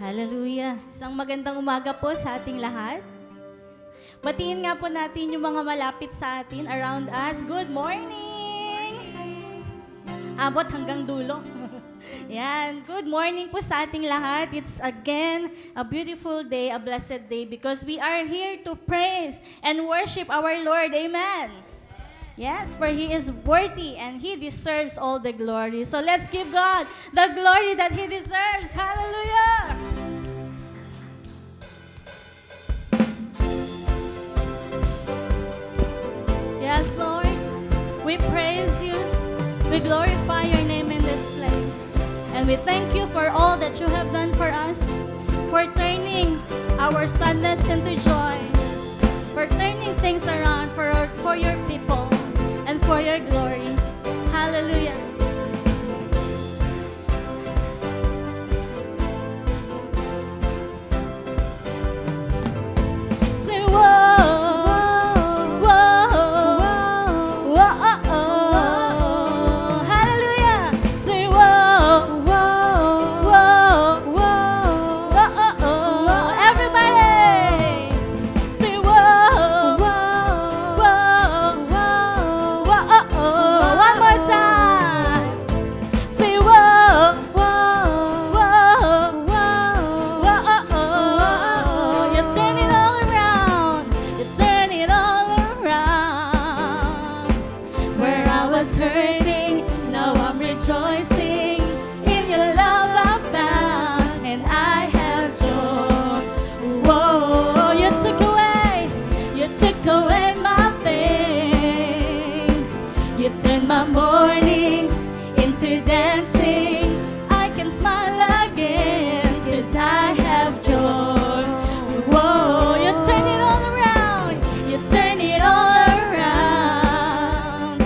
Hallelujah! Isang magandang umaga po sa ating lahat. Batiin nga po natin yung mga malapit sa atin, around us. Good morning! Abot hanggang dulo. Yan. Good morning po sa ating lahat. It's again a beautiful day, a blessed day because we are here to praise and worship our Lord. Amen. Yes, for He is worthy and He deserves all the glory. So let's give God the glory that He deserves. Hallelujah! Yes, Lord, we praise You. We glorify Your name in this place. And we thank You for all that You have done for us, for turning our sadness into joy, for turning things around for Your people, and for Your glory. Hallelujah. Say, whoa, whoa, whoa, oh. Hallelujah. Say, whoa, whoa, whoa, whoa, oh. Everybody. Say, whoa, whoa, whoa, whoa. One more time. Say, whoa, whoa, whoa, whoa. You turn it all around. You turn it all around. Where I was hurting, now I'm rejoicing. In Your love I found, and I have joy. Whoa, You took away my pain. You turned my mourning into dancing. I can smile again, 'cause I have joy. Whoa, You turn it all around. You turn it all around.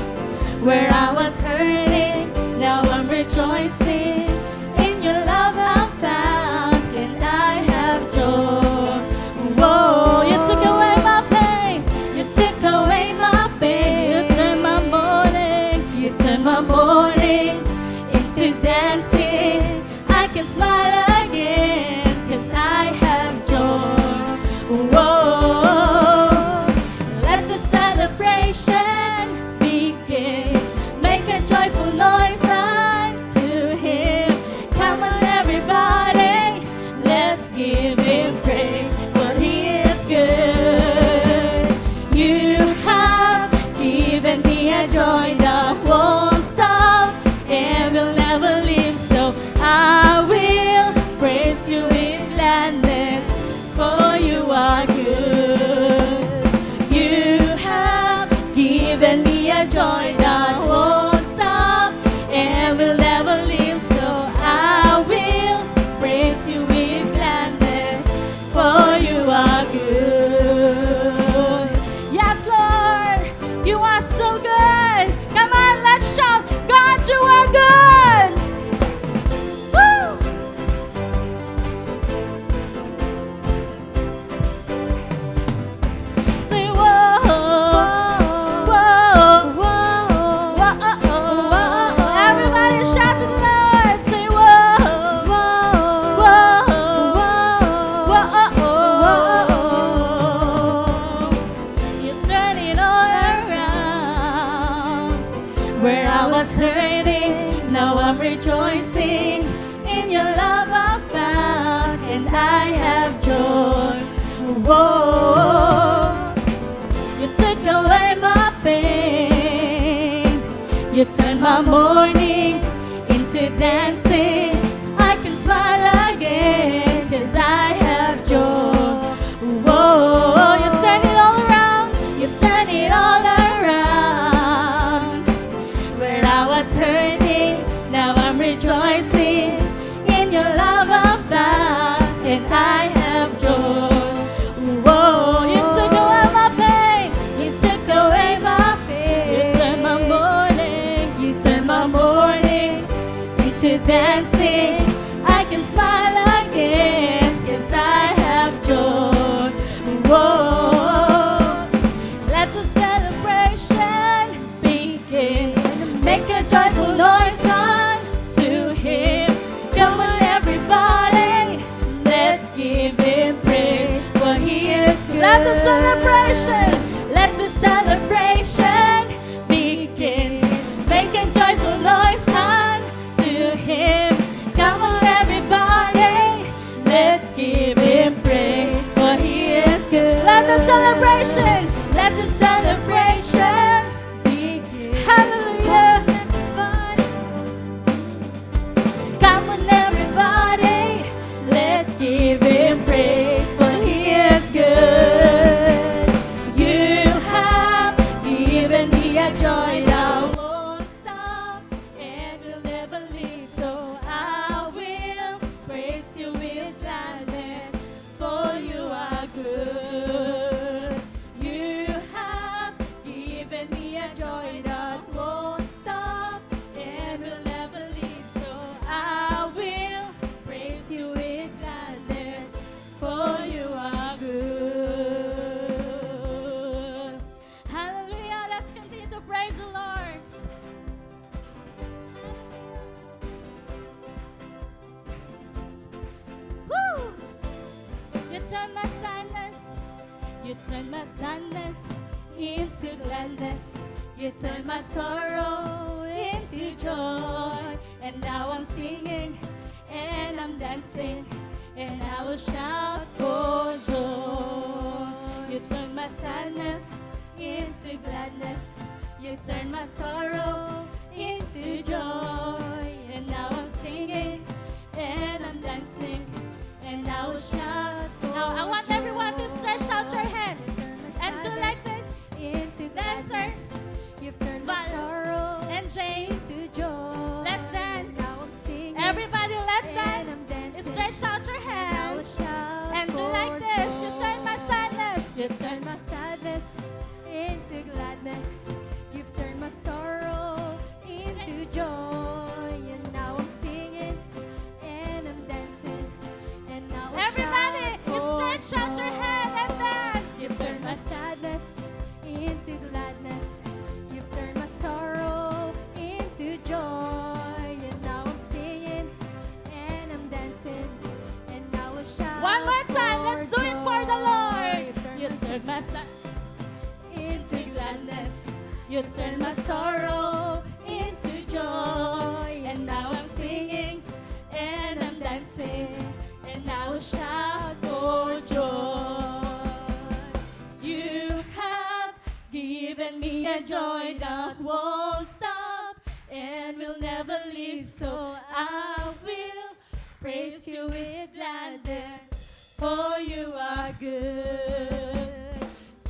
Where I was hurting, now I'm rejoicing. In Your love I'm found, 'cause I have joy. Whoa, You took away my pain. You took away my pain. You turned my mourning. You turned my mourning into dancing. I can smile again, 'cause I have joy. Whoa, let the celebration begin. Make a joyful noise unto Him. Come on, everybody, let's give Him praise, for He is good. You have given me a joy that won't stop and will never leave, so I will praise You with gladness, for You are good. You have given me a joy that won't stop and will never leave, so I will praise You with gladness, for You are good. Yes, Lord, You are so good. Come on, let's shout, God, You are good. Woo! Say, whoa, whoa, whoa, whoa. Everybody shout to the Lord. Say, whoa, whoa, whoa. You turn it all around. Where I was hurting, now I'm rejoicing. In Your love I found, and I have joy. Whoa, You took away my pain. You turned my mourning into dancing. I can smile again, 'cause I have joy. Whoa, You turn it all around. You turn it all around. Where I was hurting, now I'm rejoicing. In Your love I'm found, and I have joy. Whoa, You took away my pain. You took away my pain. You turned my mourning. You turned my mourning into dancing. I can smile again, 'cause I have joy. Whoa, let the celebration begin. Make a joyful noise unto Him. Come on, everybody, Let the celebration begin. Make a joyful noise unto Him. Come on, everybody, let's give Him praise, for He is good. Let the celebration begin. Hallelujah. Come on, everybody, let's give Him praise, for He is good. You have given me a joy that won't stop and will never leave, so I will praise you with gladness, for you are good. You have given me a joy that won't stop and will never leave, so I will praise you with gladness, for you are good. Hallelujah. Let's continue to praise the Lord. Woo! You turn my sadness into gladness. You turn my sorrow into joy. And now I'm singing and I'm dancing, and I will shout for joy. You turn my sadness into gladness. You turn my sorrow into joy. And now I'm singing and I'm dancing, and I will shout for joy. Now I want everyone to stretch out your hand and do like this. Dancers, You've turned Val my sorrow and James, to joy. let's dance. Now I'm singing. Everybody, let's And I'm dance. dancing. Stretch out your I will hand shout and do for like this. You joy. turn my sadness. You You've turned my sadness into gladness. You've turned my sorrow into joy. And now I'm singing and I'm dancing. And now I Everybody, shout you for stretch out your joy. hand and dance. You've turned my sadness into gladness. You've turned my sorrow into joy. And now I'm singing and I'm dancing. And now I shout One more time, let's do it for the Lord. You You've turn my sadness into gladness. You turn my sorrow into joy. And now I'm singing and I'm dancing, and I will shout for joy. You have given me a joy that won't stop and will never leave, so I will praise you with gladness, for you are good.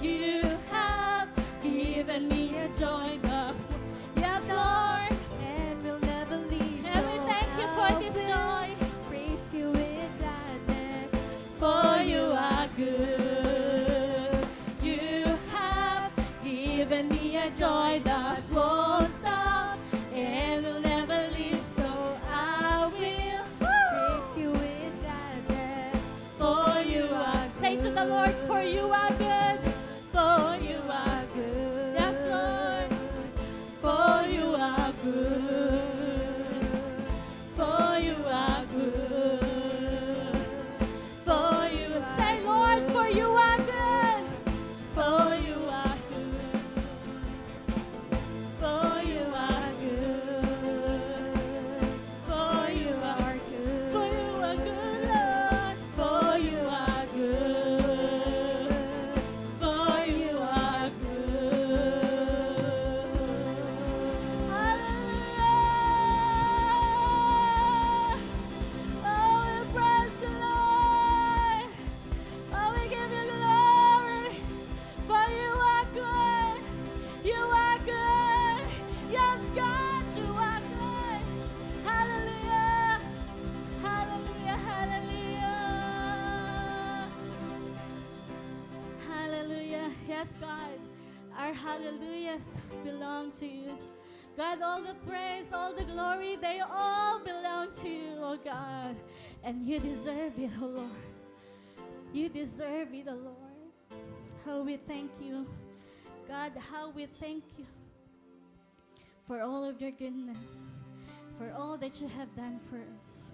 You have given me a joy that, yes, Lord, And we'll never leave. and we so thank you for I this will joy, Praise you with gladness. for you are good. You have given me a joy that won't stop and will never leave, so I will Praise you with gladness. for you are good. Say to the Lord, for you are good, for you are good. Yes, Lord, for you are good, for you are good, for you. Say, Lord, for you are good, for you are good, for you are good, for you are good, for you are good, Lord, for you are good, for you are good. Hallelujah. Oh, we praise the Lord. Oh, we give you glory, for you are good. You are good. Yes, God, you are good. Hallelujah. Hallelujah. Hallelujah. Hallelujah. Yes, God. Our hallelujahs belong to you. God, all the praise, all the glory, they all belong to you, oh God. And you deserve it, oh Lord. You deserve it, oh Lord. How we thank you. God, how we thank you for all of your goodness, for all that you have done for us.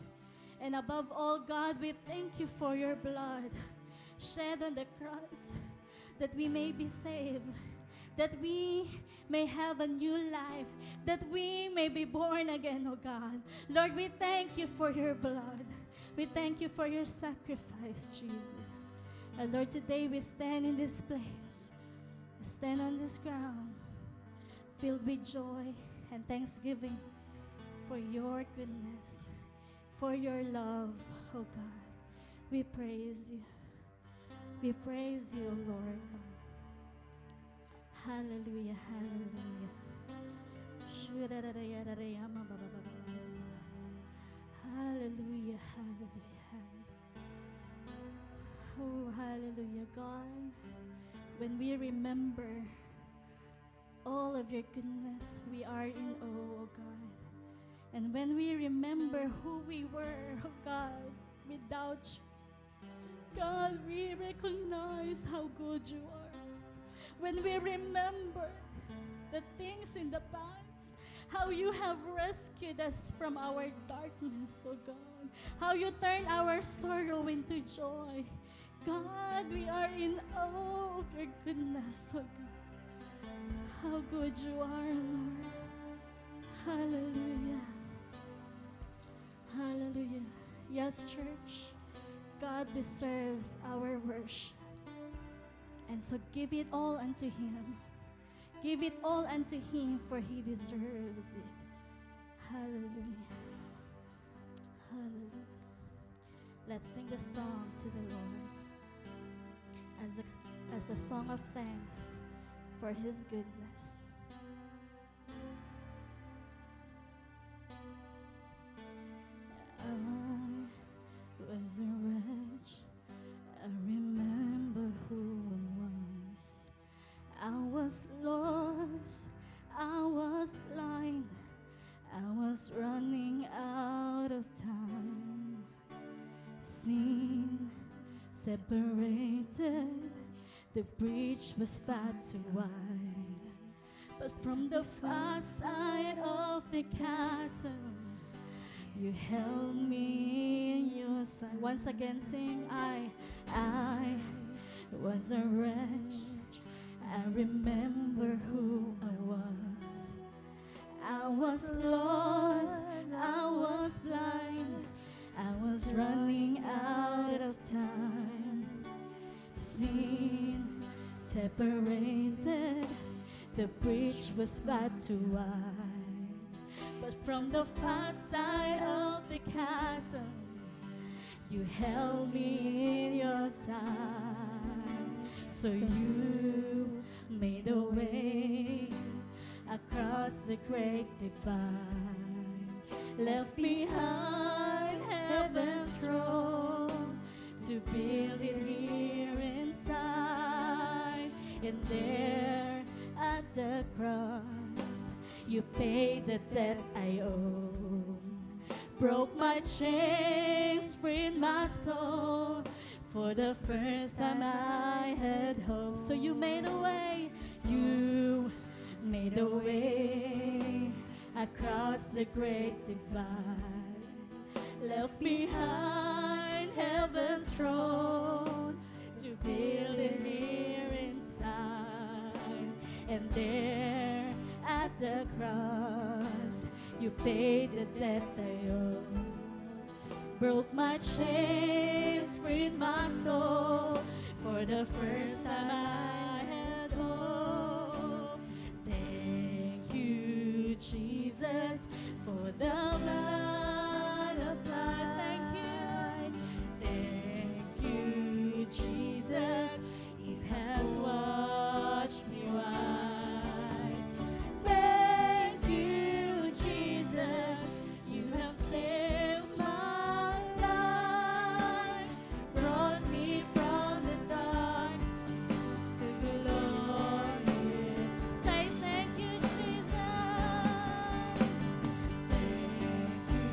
And above all, God, we thank you for your blood shed on the cross, that we may be saved, that we may have a new life, that we may be born again, oh God. Lord, we thank you for your blood. We thank you for your sacrifice, Jesus. And Lord, today we stand in this place, we stand on this ground, filled with joy and thanksgiving for your goodness, for your love, oh God. We praise you. We praise you, Lord God. Hallelujah, hallelujah. Hallelujah, hallelujah, hallelujah. Oh, hallelujah, God. When we remember all of your goodness, we are in awe, oh God. And when we remember who we were, oh God, without you, God, we recognize how good you are. When we remember the things in the past, how you have rescued us from our darkness, oh God, how you turn our sorrow into joy. God, we are in awe of your goodness, oh God. How good you are, Lord. Hallelujah. Hallelujah. Yes, church, God deserves our worship. And so give it all unto Him. Give it all unto Him, for He deserves it. Hallelujah. Hallelujah. Let's sing the song to the Lord as a song of thanks for His goodness. I was a wretch. I remember who I was. I was lost. I was blind. I was running out of time. Sin separated. The breach was far too wide. But from the far side of the chasm, you held me in your sight. Once again, sing, I was a wretch. I remember who I was. I was lost. I was blind. I was running out of time. Sin separated. The breach was far too wide. But from the far side of the chasm, you held me in your side. So you made a way across the great divide, left behind heaven's throne to build it here inside. And there at the cross, you paid the debt I owe. Broke my chains, freed my soul. For the first time I had hope. So you made a way. You made a way across the great divide. Left behind heaven's throne to build it here inside. And there at the cross, you paid the debt I owe. Broke my chains, freed my soul. For the first time I had hope. Thank you, Jesus, for the blood applied. Thank you. Thank you, Jesus. It has washed me white. Thank you, Jesus. You have saved my life. Brought me from the darkness to glorious. Say thank you, Jesus. Thank you,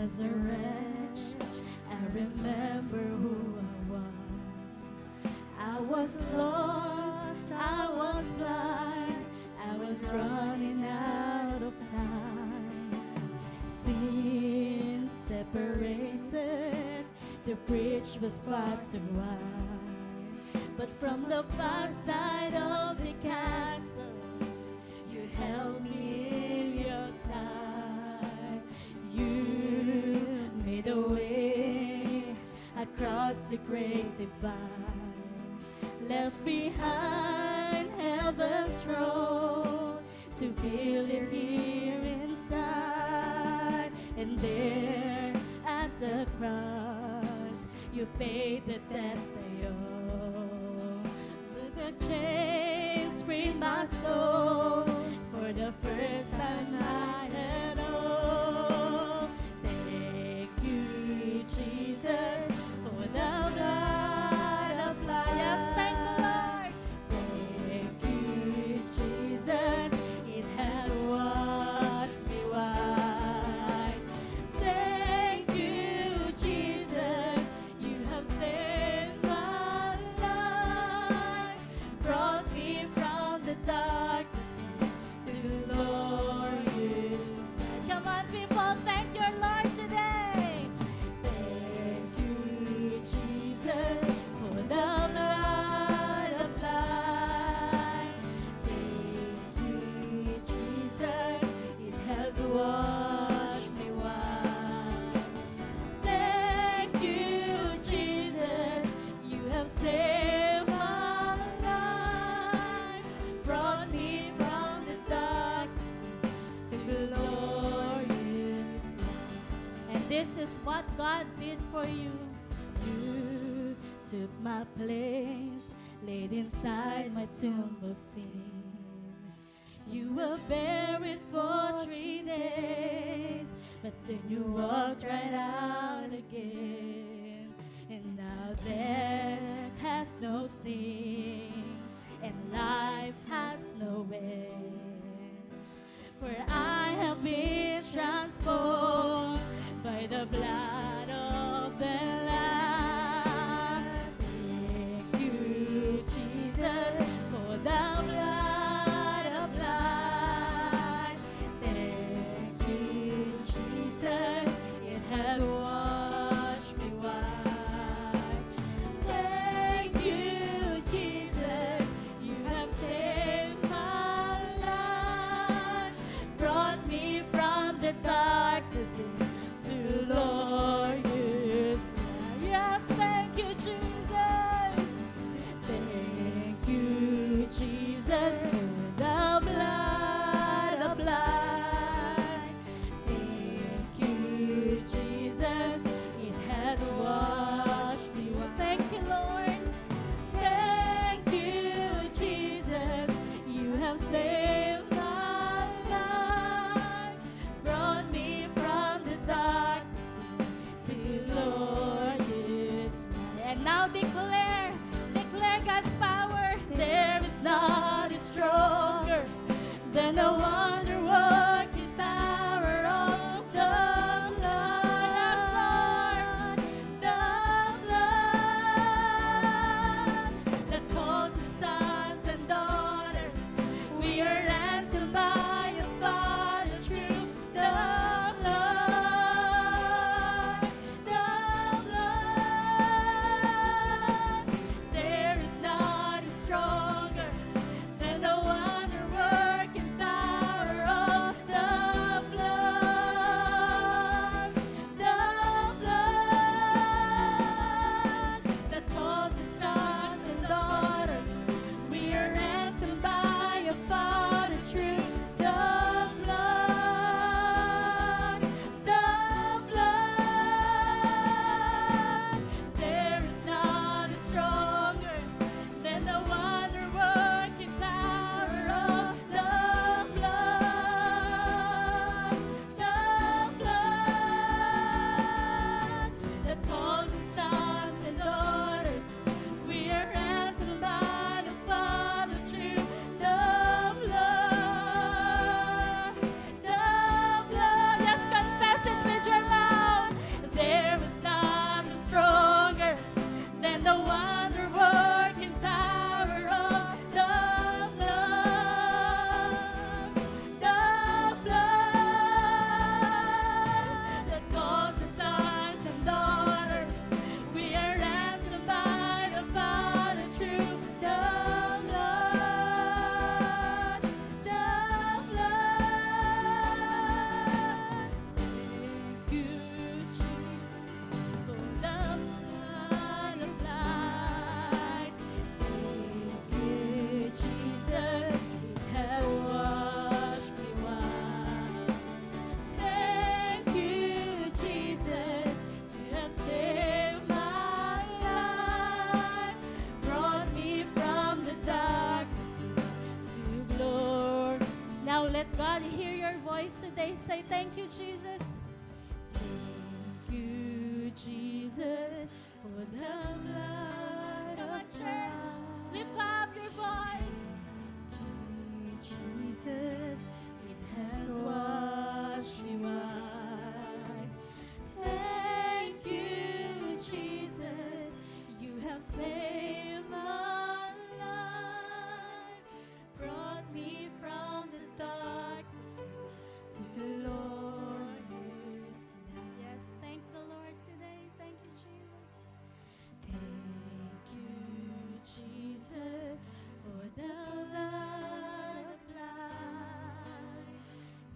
was a wretch, I remember who I was. I was lost, I was blind, I was running out of time. Sin separated, the bridge was far too wide. But from the far side of the castle, you held me in your side. You made a way across the great divide, left behind heaven's road to build it here inside. And there at the cross, you paid the debt I owe. The chains freed my soul for the first time I had all. Thank you, Jesus, for the blood applied. Yes, thank the Lord. Thank you, Jesus, it has washed me white. Thank you, Jesus, you have saved my life, brought me from the darkness to glorious light. Come on, people, thank your Lord today. Thank you, Jesus, for the blood applied. Thank you, Jesus, it has washed me white. Thank you, Jesus, you have saved my life, brought me from the darkness to glorious light. And this is what God did for you. You took my place, laid inside my tomb of sin. You were buried for 3 days, but then you walked right out again. And now death has no sting, and life has no end. For I have been transformed by the blood of the Lamb. Thank you, Jesus, for the blood applied. Thank you, Jesus, it has washed me white. Thank you, Jesus, you have saved my life, brought me from the darkness into glorious light. Yes, thank you, Jesus. Thank you, Jesus, for the blood applied. Thank you, Jesus, it has washed me white. Thank you, Lord. Thank you, Jesus, you have saved my life, brought me from the darkness today. Say thank you, Jesus. Thank you, Jesus, for the blood of church. Lift up your voice. Thank you, Jesus, it has washed me white. Thank you, Jesus, you have saved my life, brought me from the darkness to glorious light. Yes, thank the Lord today. Thank you, Jesus. Thank you, Jesus, for the blood applied.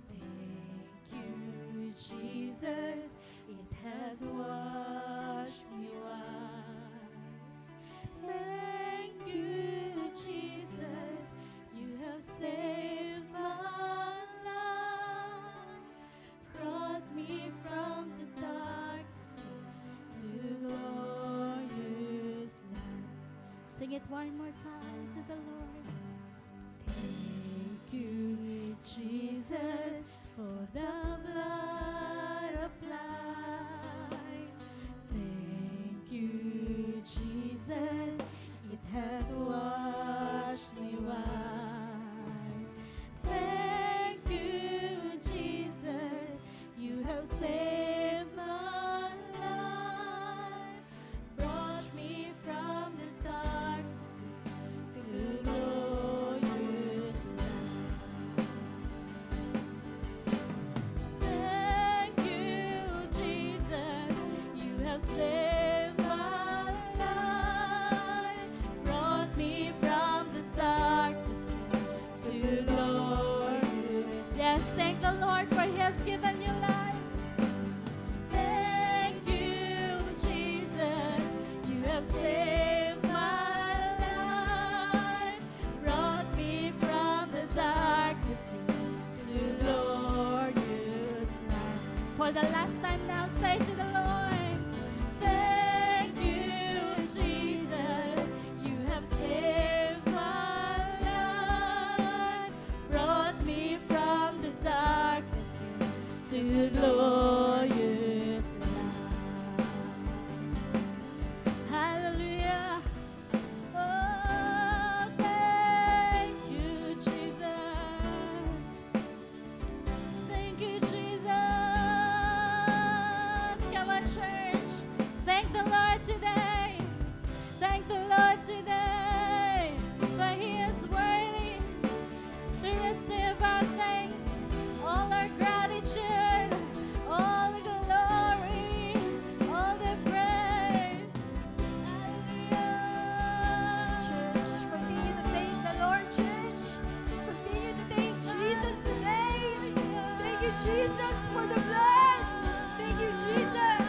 Thank you, Jesus, it has washed me white. Thank you, Jesus, you have saved my life, brought me from the darkness to glorious light. Sing it one more time to the Lord. Thank you, Jesus, for the blood applied. Thank you, Jesus, it has washed me white. Thank you, Jesus, you have saved my life, brought me from the darkness to glorious light. Thank you, Jesus, you have saved my life, brought me from the darkness to glorious. Yes, thank the Lord for He has given you life. Thank you, Jesus, you have saved my life, brought me from the darkness to glorious light. For the last time now, say to the Lord, thank you, Jesus, you have saved my life, brought me from the darkness to glorious light. Hallelujah. Oh, thank you, Jesus. Thank you, Jesus. Come on, church. Thank the Lord today. Thank the Lord today. For He is worthy to receive our thanks, all our gratitude, all the glory, all the praise. Church, continue to thank the Lord, church. Continue to thank Jesus today. Thank you, Jesus, for the blood. Thank you, Jesus.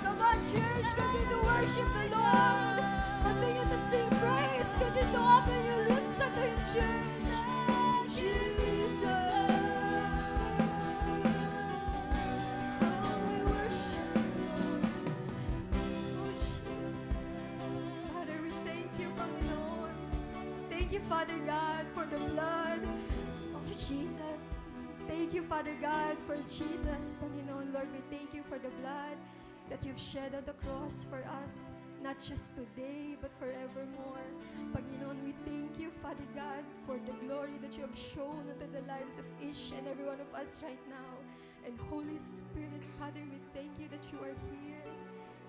Come on, church, continue to worship the Lord. Continue to sing praise. Continue to open your lips unto Him, church. Jesus. Oh, we worship you, Lord. Oh, Jesus. Father, we thank you, Panginoon. Thank you, Father God, for the blood of Jesus. Thank you, Father God, for Jesus, Panginoon. Lord, we thank you for the blood that you've shed on the cross for us, not just today, but forevermore. Panginoon, we thank you, Father God, for the glory that you have shown into the lives of each and every one of us right now. And Holy Spirit, Father, we thank you that you are here,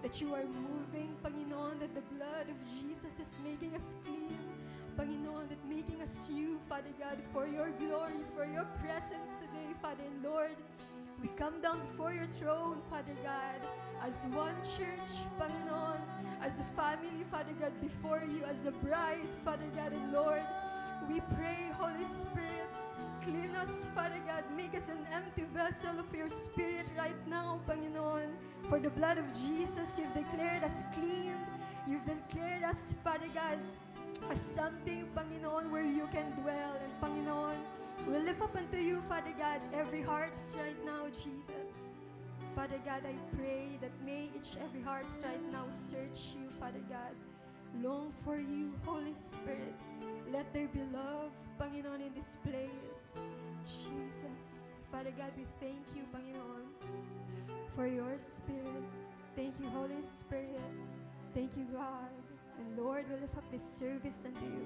that you are moving, Panginoon, that the blood of Jesus is making us clean, Panginoon, that making us new, Father God, for your glory, for your presence today, Father and Lord. We come down before your throne, Father God, as one church, Panginoon, as a family, Father God, before you, as a bride, Father God and Lord. We pray, Holy Spirit, clean us, Father God, make us an empty vessel of your Spirit right now, Panginoon. For the blood of Jesus, you've declared us clean. You've declared us, Father God, as something, Panginoon, where you can dwell. And Panginoon, we lift up unto you, Father God, every hearts right now, Jesus. Father God, I pray that may each every hearts right now search you, Father God. Long for you, Holy Spirit. Let there be love, Panginoon, in this place. Jesus. Father God, we thank you, Panginoon, for your Spirit. Thank you, Holy Spirit. Thank you, God. And Lord, we lift up this service unto you.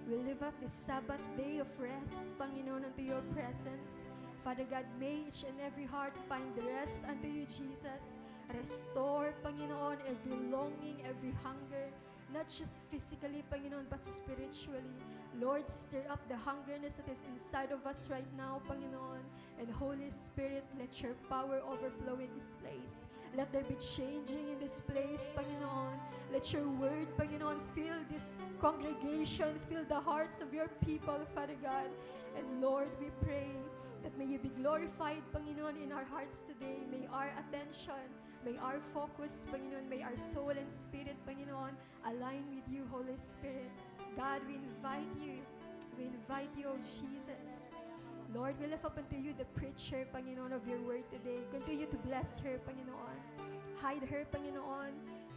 We lift up this Sabbath day of rest, Panginoon, unto your presence. Father God, may each and every heart find rest unto you, Jesus. Restore, Panginoon, every longing, every hunger, not just physically, Panginoon, but spiritually. Lord, stir up the hungerness that is inside of us right now, Panginoon. And Holy Spirit, let your power overflow in this place. Let there be changing in this place, Panginoon. Let your word, Panginoon, fill this congregation, fill the hearts of your people, Father God. And Lord, we pray that may you be glorified, Panginoon, in our hearts today. May our attention, may our focus, Panginoon, may our soul and spirit, Panginoon, align with you, Holy Spirit. God, we invite you. We invite you, oh Jesus. Lord, we lift up unto you the preacher, Panginoon, of your word today. Continue to bless her, Panginoon. Hide her, Panginoon,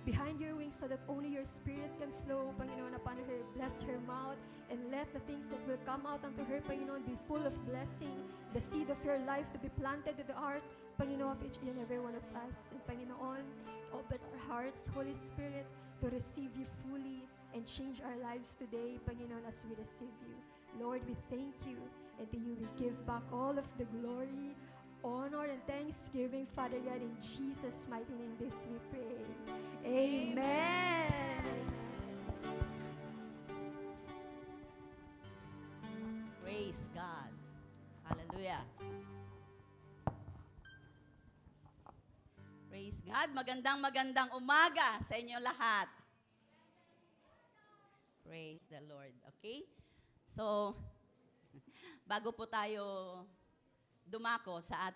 behind your wings so that only your spirit can flow, Panginoon, upon her. Bless her mouth and let the things that will come out unto her, Panginoon, be full of blessing. The seed of your life to be planted in the heart, Panginoon, of each and every one of us. And Panginoon, open our hearts, Holy Spirit, to receive you fully and change our lives today, Panginoon, as we receive you. Lord, we thank you, and to you we give back all of the glory, honor, and thanksgiving, Father God. In Jesus' mighty name, this we pray. Amen. Praise God. Hallelujah. Praise God. Magandang umaga sa inyo lahat. Praise the Lord. Okay? So, bago po tayo dumako sa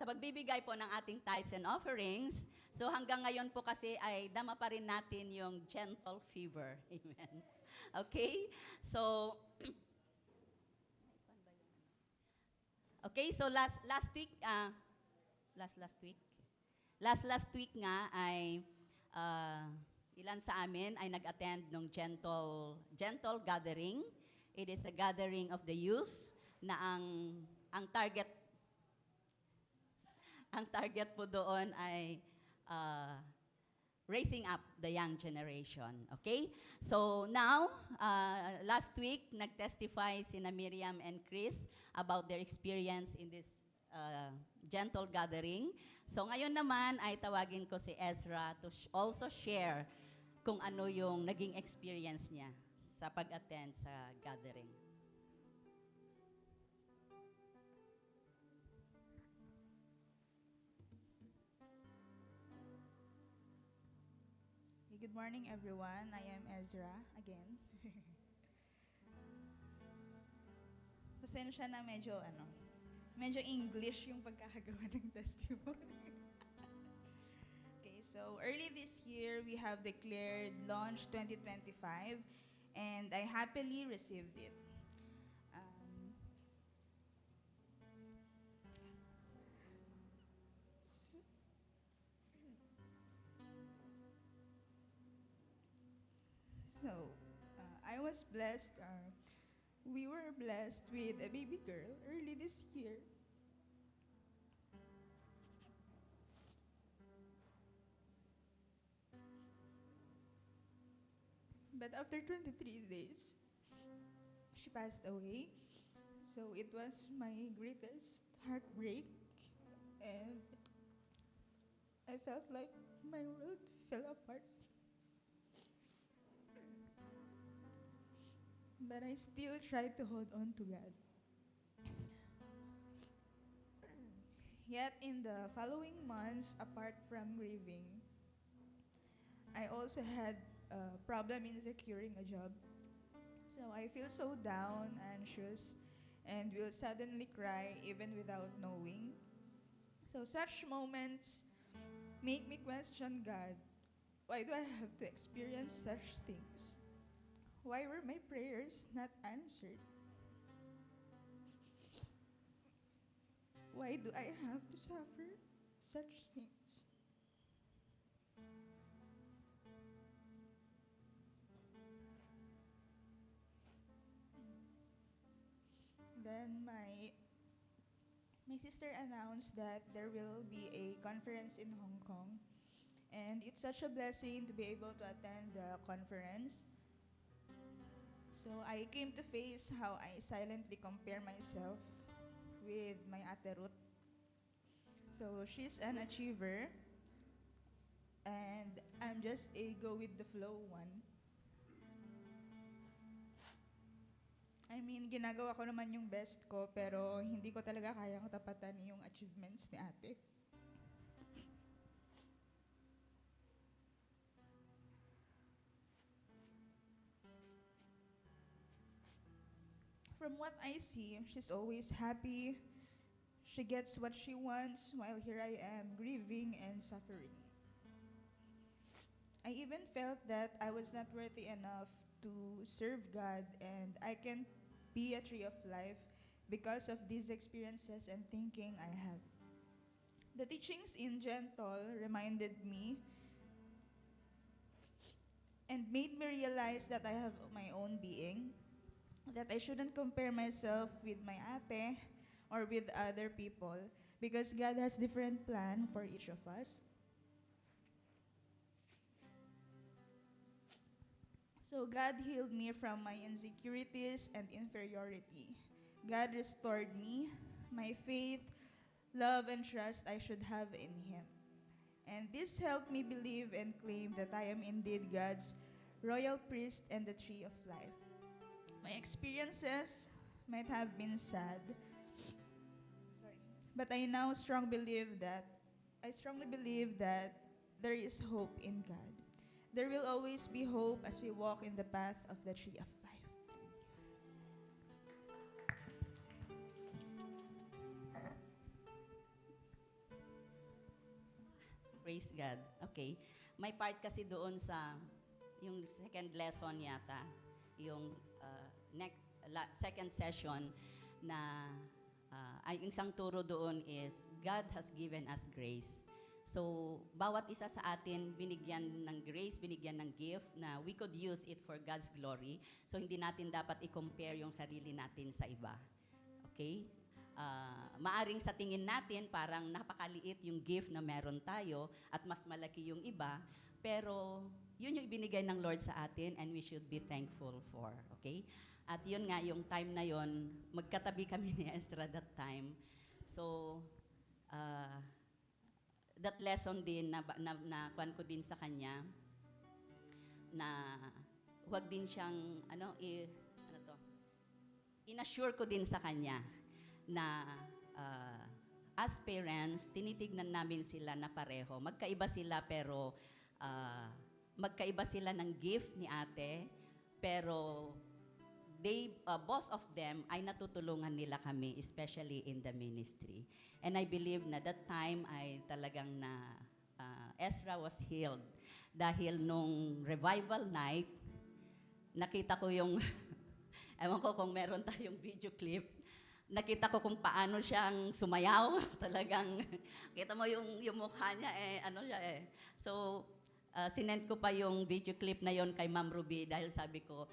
pagbibigay po ng ating tithes and offerings, so hanggang ngayon po kasi ay dama pa rin natin yung gentle fever. Amen. Okay? So, okay, so last week nga ay ilan sa amin ay nag-attend ng gentle gathering. It is a gathering of the youth na ang target po doon ay raising up the young generation. Okay? So now, last week, nag-testify sina Miriam and Chris about their experience in this gentle gathering. So ngayon naman ay tawagin ko si Ezra to also share kung ano yung naging experience niya sa pag-attend sa gathering. Good morning, everyone. I am Ezra again. Pasensya na medyo English yung pagkakagawa ng testimony. Okay, so early this year, we have declared launch 2025, and I happily received it. I was blessed. We were blessed with a baby girl early this year. But after 23 days, she passed away. So it was my greatest heartbreak, and I felt like my world fell apart. But I still tried to hold on to God. Yet in the following months, apart from grieving, I also had a problem in securing a job. So I feel so down, anxious, and will suddenly cry even without knowing. So such moments make me question God. Why do I have to experience such things? Why were my prayers not answered? Why do I have to suffer such things? Then my my sister announced that there will be a conference in Hong Kong. And it's such a blessing to be able to attend the conference. So I came to face how I silently compare myself with my Ate Ruth. So she's an achiever, and I'm just a go with the flow one. I mean, ginagawa ko naman yung best ko, pero hindi ko talaga kayang tapatan yung achievements ni ate. From what I see, she's always happy. She gets what she wants, while here I am grieving and suffering. I even felt that I was not worthy enough to serve God, and I can be a tree of life because of these experiences and thinking I have. The teachings in Gentle reminded me and made me realize that I have my own being, that I shouldn't compare myself with my ate or with other people because God has different plan for each of us. So God healed me from my insecurities and inferiority. God restored me, my faith, love, and trust I should have in Him. And this helped me believe and claim that I am indeed God's royal priest and the tree of life. My experiences might have been sad, but I now strongly believe that there is hope in God. There will always be hope as we walk in the path of the tree of life. Praise God. Okay. May part kasi doon sa yung second lesson yata, yung second session na ay yung isang turo doon is God has given us grace. So, bawat isa sa atin binigyan ng grace, binigyan ng gift na we could use it for God's glory. So, hindi natin dapat i-compare yung sarili natin sa iba. Okay? Maaring sa tingin natin parang napakaliit yung gift na meron tayo at mas malaki yung iba, pero yun yung ibinigay ng Lord sa atin and we should be thankful for. Okay? At yun nga, yung time na yun, magkatabi kami ni Ezra that time. So, that lesson din na kwan ko din sa kanya na huwag din siyang inassure ko din sa kanya na as parents tinitignan namin sila na pareho, magkaiba sila pero magkaiba sila ng gift ni ate, pero both of them ay natutulungan nila kami, especially in the ministry. And I believe na that time ay talagang Ezra was healed. Dahil nung revival night, nakita ko yung, ewan ko kung meron tayong video clip, nakita ko kung paano siyang sumayaw. Talagang, kita mo yung mukha niya, So, sinend ko pa yung video clip na yon kay Ma'am Ruby dahil sabi ko,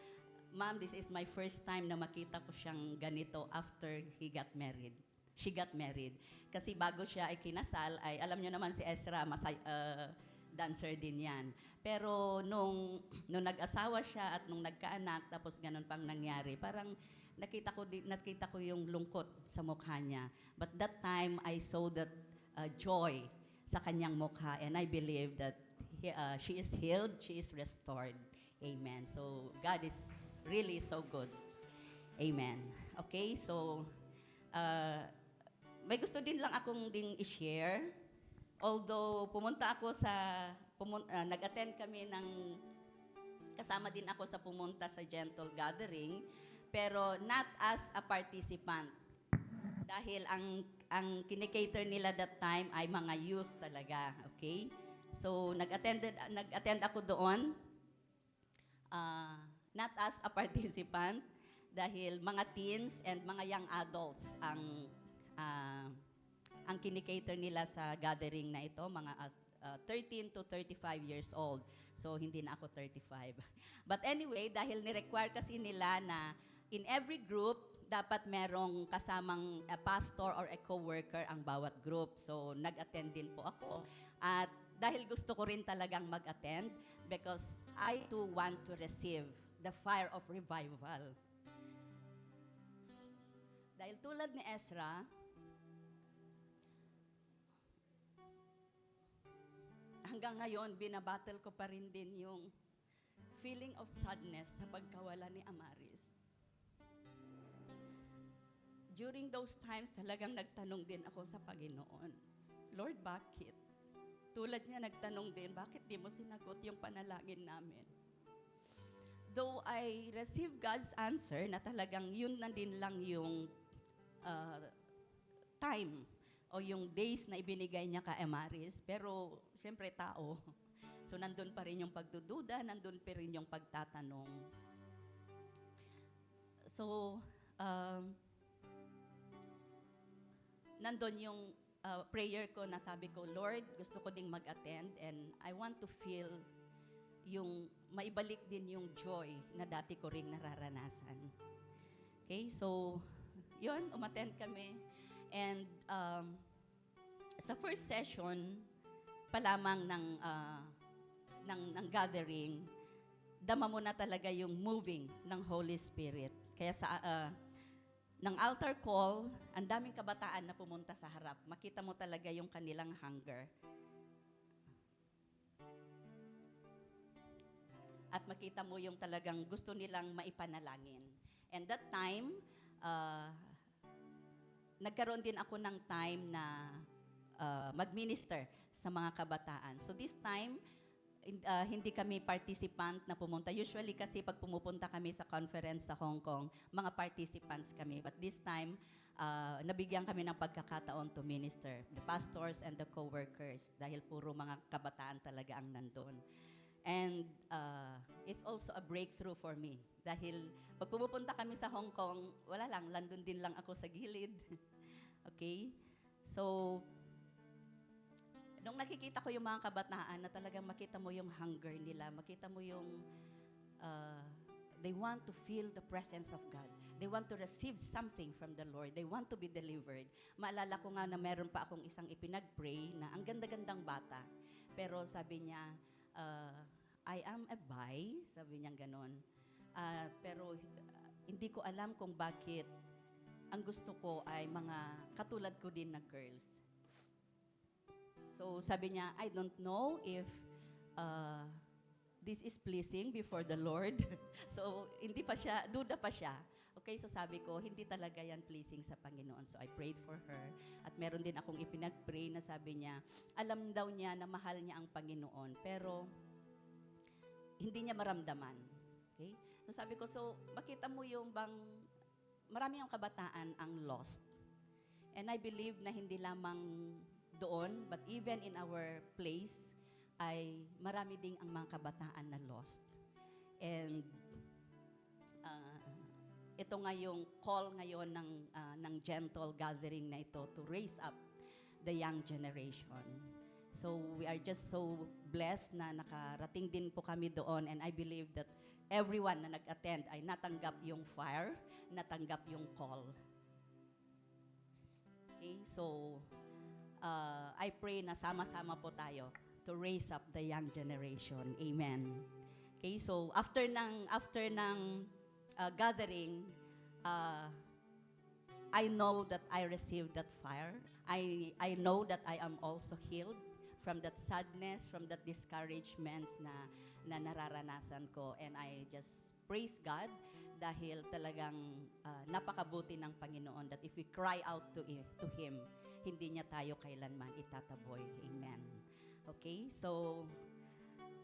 Ma'am, this is my first time na makita ko siyang ganito after she got married. Kasi bago siya ay kinasal, ay alam niyo naman si Ezra, dancer din yan. Pero nung nag-asawa siya at nung nagkaanak, tapos ganun pang nangyari, parang nakita ko yung lungkot sa mukha niya. But that time, I saw that joy sa kanyang mukha, and I believe that she is healed, she is restored. Amen. So, God is really so good. Amen. Okay, so, may gusto din lang akong ding i-share. Although, nag-attend kami kasama din ako sa pumunta sa Gentle Gathering, pero not as a participant. Dahil ang kinikater nila that time ay mga youth talaga, okay? So, nag-attend ako doon, not as a participant, dahil mga teens and mga young adults ang kinikater nila sa gathering na ito, mga 13 to 35 years old. So, hindi na ako 35. But anyway, dahil ni-require kasi nila na in every group, dapat merong kasamang pastor or a co-worker ang bawat group. So, nag-attend din po ako. At dahil gusto ko rin talagang mag-attend because I too want to receive the fire of revival. Dahil tulad ni Ezra, hanggang ngayon, binabattle ko pa rin din yung feeling of sadness sa pagkawala ni Amaris. During those times, talagang nagtanong din ako sa Panginoon, Lord, bakit? Tulad niya, nagtanong din, bakit di mo sinagot yung panalangin namin? Though I received God's answer na talagang yun na din lang yung time o yung days na ibinigay niya kay Amaris, pero siyempre tao. So nandun pa rin yung pagdududa, nandun pa rin yung pagtatanong. So, nandun yung prayer ko na sabi ko, Lord, gusto ko ding mag-attend and I want to feel yung maibalik din yung joy na dati ko ring nararanasan. Okay, so yun, umattend kami. And sa first session pa lamang ng gathering, dama mo na talaga yung moving ng Holy Spirit. Kaya sa ng altar call, ang daming kabataan na pumunta sa harap. Makita mo talaga yung kanilang hunger. At makita mo yung talagang gusto nilang maipanalangin. And that time, nagkaroon din ako ng time na mag-minister sa mga kabataan. So this time, hindi kami participant na pumunta. Usually kasi pag pumupunta kami sa conference sa Hong Kong, mga participants kami. But this time, nabigyan kami ng pagkakataon to minister. The pastors and the co-workers. Dahil puro mga kabataan talaga ang nandun. And it's also a breakthrough for me. Dahil pag pumupunta kami sa Hong Kong, wala lang, landon din lang ako sa gilid. Okay? So, nung nakikita ko yung mga kabataan na talagang makita mo yung hunger nila, makita mo yung they want to feel the presence of God. They want to receive something from the Lord. They want to be delivered. Maalala ko nga na meron pa akong isang ipinag-pray na ang ganda-gandang bata. Pero sabi niya, I am a bi, sabi niya ganon. Pero hindi ko alam kung bakit ang gusto ko ay mga katulad ko din na girls. So sabi niya, I don't know if this is pleasing before the Lord. So hindi pa siya, duda pa siya. Okay, so sabi ko, hindi talaga yan pleasing sa Panginoon. So I prayed for her. At meron din akong ipinag-pray na sabi niya, alam daw niya na mahal niya ang Panginoon, pero hindi niya maramdaman. Okay? So sabi ko, so makita mo yung bang marami yung kabataan ang lost. And I believe na hindi lamang doon, but even in our place, ay marami ding ang mga kabataan na lost. And ito nga yung call ngayon ng gentle gathering na ito to raise up the young generation. So we are just so blessed na nakarating din po kami doon, and I believe that everyone na nag-attend ay natanggap yung fire, natanggap yung call. Okay, so I pray na sama-sama po tayo to raise up the young generation. Amen. Okay, so after ng gathering, I know that I received that fire. I know that I am also healed from that sadness, from that discouragement na nararanasan ko. And I just praise God dahil talagang napakabuti ng Panginoon that if we cry out to Him, hindi niya tayo kailanman itataboy. Amen. Okay, so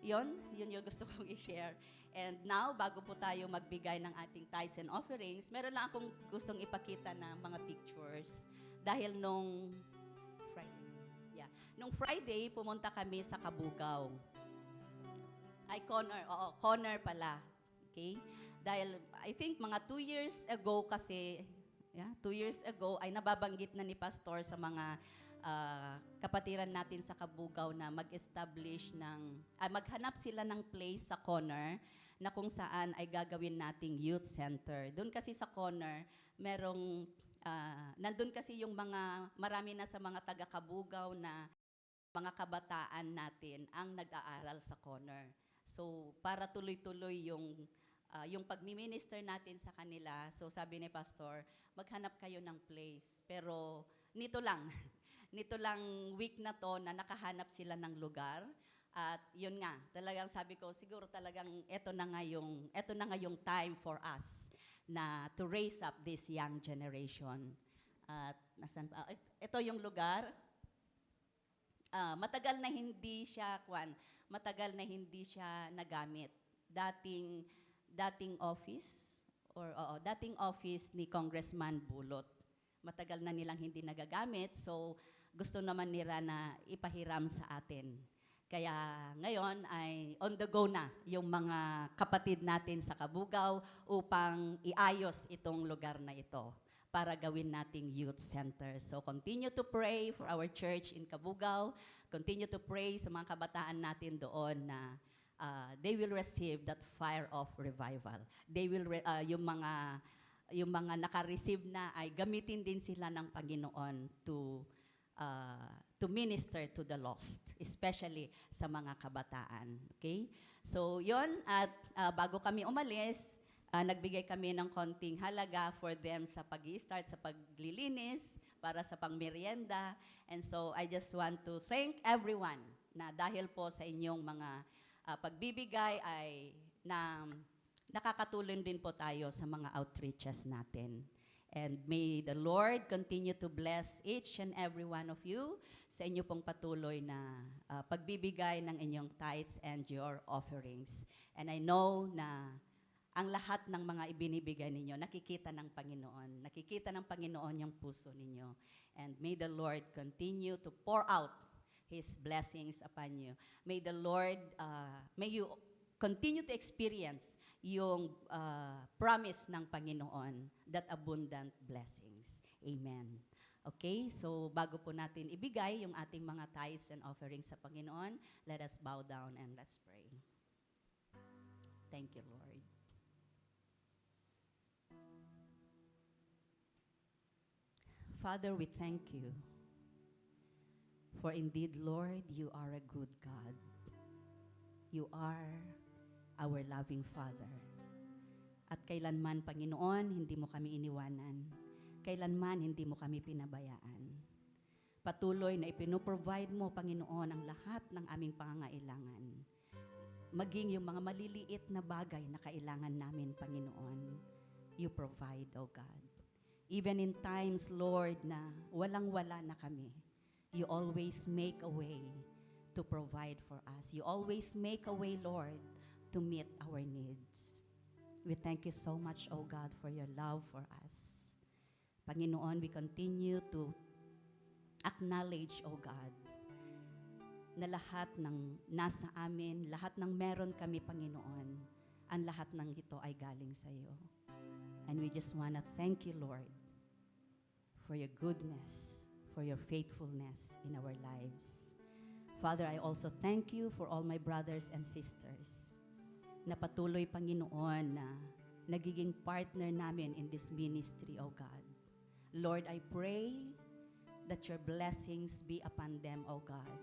yun yung gusto kong i-share. And now, bago po tayo magbigay ng ating tithes and offerings, meron lang akong gustong ipakita na mga pictures. Dahil nung Friday, pumunta kami sa Kabugao. Connor pala. Okay? Dahil I think mga 2 years ago kasi, 2 years ago, ay nababanggit na ni Pastor sa mga kapatiran natin sa Kabugao na mag-establish maghanap sila ng place sa Connor na kung saan ay gagawin nating youth center. Doon kasi sa corner, nandun kasi yung marami na sa mga taga-Kabugaw na mga kabataan natin ang nag-aaral sa corner. So, para tuloy-tuloy yung pagmi-minister natin sa kanila, so sabi ni Pastor, maghanap kayo ng place. Pero nito lang, nito lang week na to na nakahanap sila ng lugar. At yun nga, talagang sabi ko, siguro talagang ito na nga yung time for us na to raise up this young generation. At ito yung lugar. Matagal na hindi siya nagamit. Dating office ni Congressman Bulot. Matagal na nilang hindi nagagamit, so gusto naman nila na ipahiram sa atin. Kaya ngayon ay on the go na yung mga kapatid natin sa Kabugaw upang iayos itong lugar na ito para gawin nating youth center. So continue to pray for our church in Kabugaw. Continue to pray sa mga kabataan natin doon na they will receive that fire of revival. They will yung mga naka-receive na ay gamitin din sila ng Panginoon to minister to the lost, especially sa mga kabataan. Okay? So, yon at bago kami umalis, nagbigay kami ng konting halaga for them sa pag-i-start, sa paglilinis, para sa pangmerienda. And so, I just want to thank everyone na dahil po sa inyong mga pagbibigay ay nakakatulong din po tayo sa mga outreaches natin. And may the Lord continue to bless each and every one of you sa inyo pong patuloy na pagbibigay ng inyong tithes and your offerings. And I know na ang lahat ng mga ibinibigay ninyo, nakikita ng Panginoon. Nakikita ng Panginoon yung puso ninyo. And may the Lord continue to pour out His blessings upon you. May the Lord, may you continue to experience yung promise ng Panginoon, that abundant blessings. Amen. Okay, so bago po natin ibigay yung ating mga tithes and offerings sa Panginoon, let us bow down and let's pray. Thank you, Lord. Father, we thank you. For indeed, Lord, you are a good God. You are our loving Father. At kailanman, Panginoon, hindi mo kami iniwanan. Kailanman, hindi mo kami pinabayaan. Patuloy na ipinoprovide mo, Panginoon, ang lahat ng aming pangangailangan. Maging yung mga maliliit na bagay na kailangan namin, Panginoon, you provide, O God. Even in times, Lord, na walang-wala na kami, you always make a way to provide for us. You always make a way, Lord, to meet our needs. We thank you so much, O God, for your love for us. Panginoon, we continue to acknowledge, O God, na lahat ng nasa amin, lahat ng meron kami, Panginoon, ang lahat ng ito ay galing sa iyo. And we just want to thank you, Lord, for your goodness, for your faithfulness in our lives. Father, I also thank you for all my brothers and sisters na patuloy, Panginoon, na nagiging partner namin in this ministry, O God. Lord, I pray that your blessings be upon them, O God.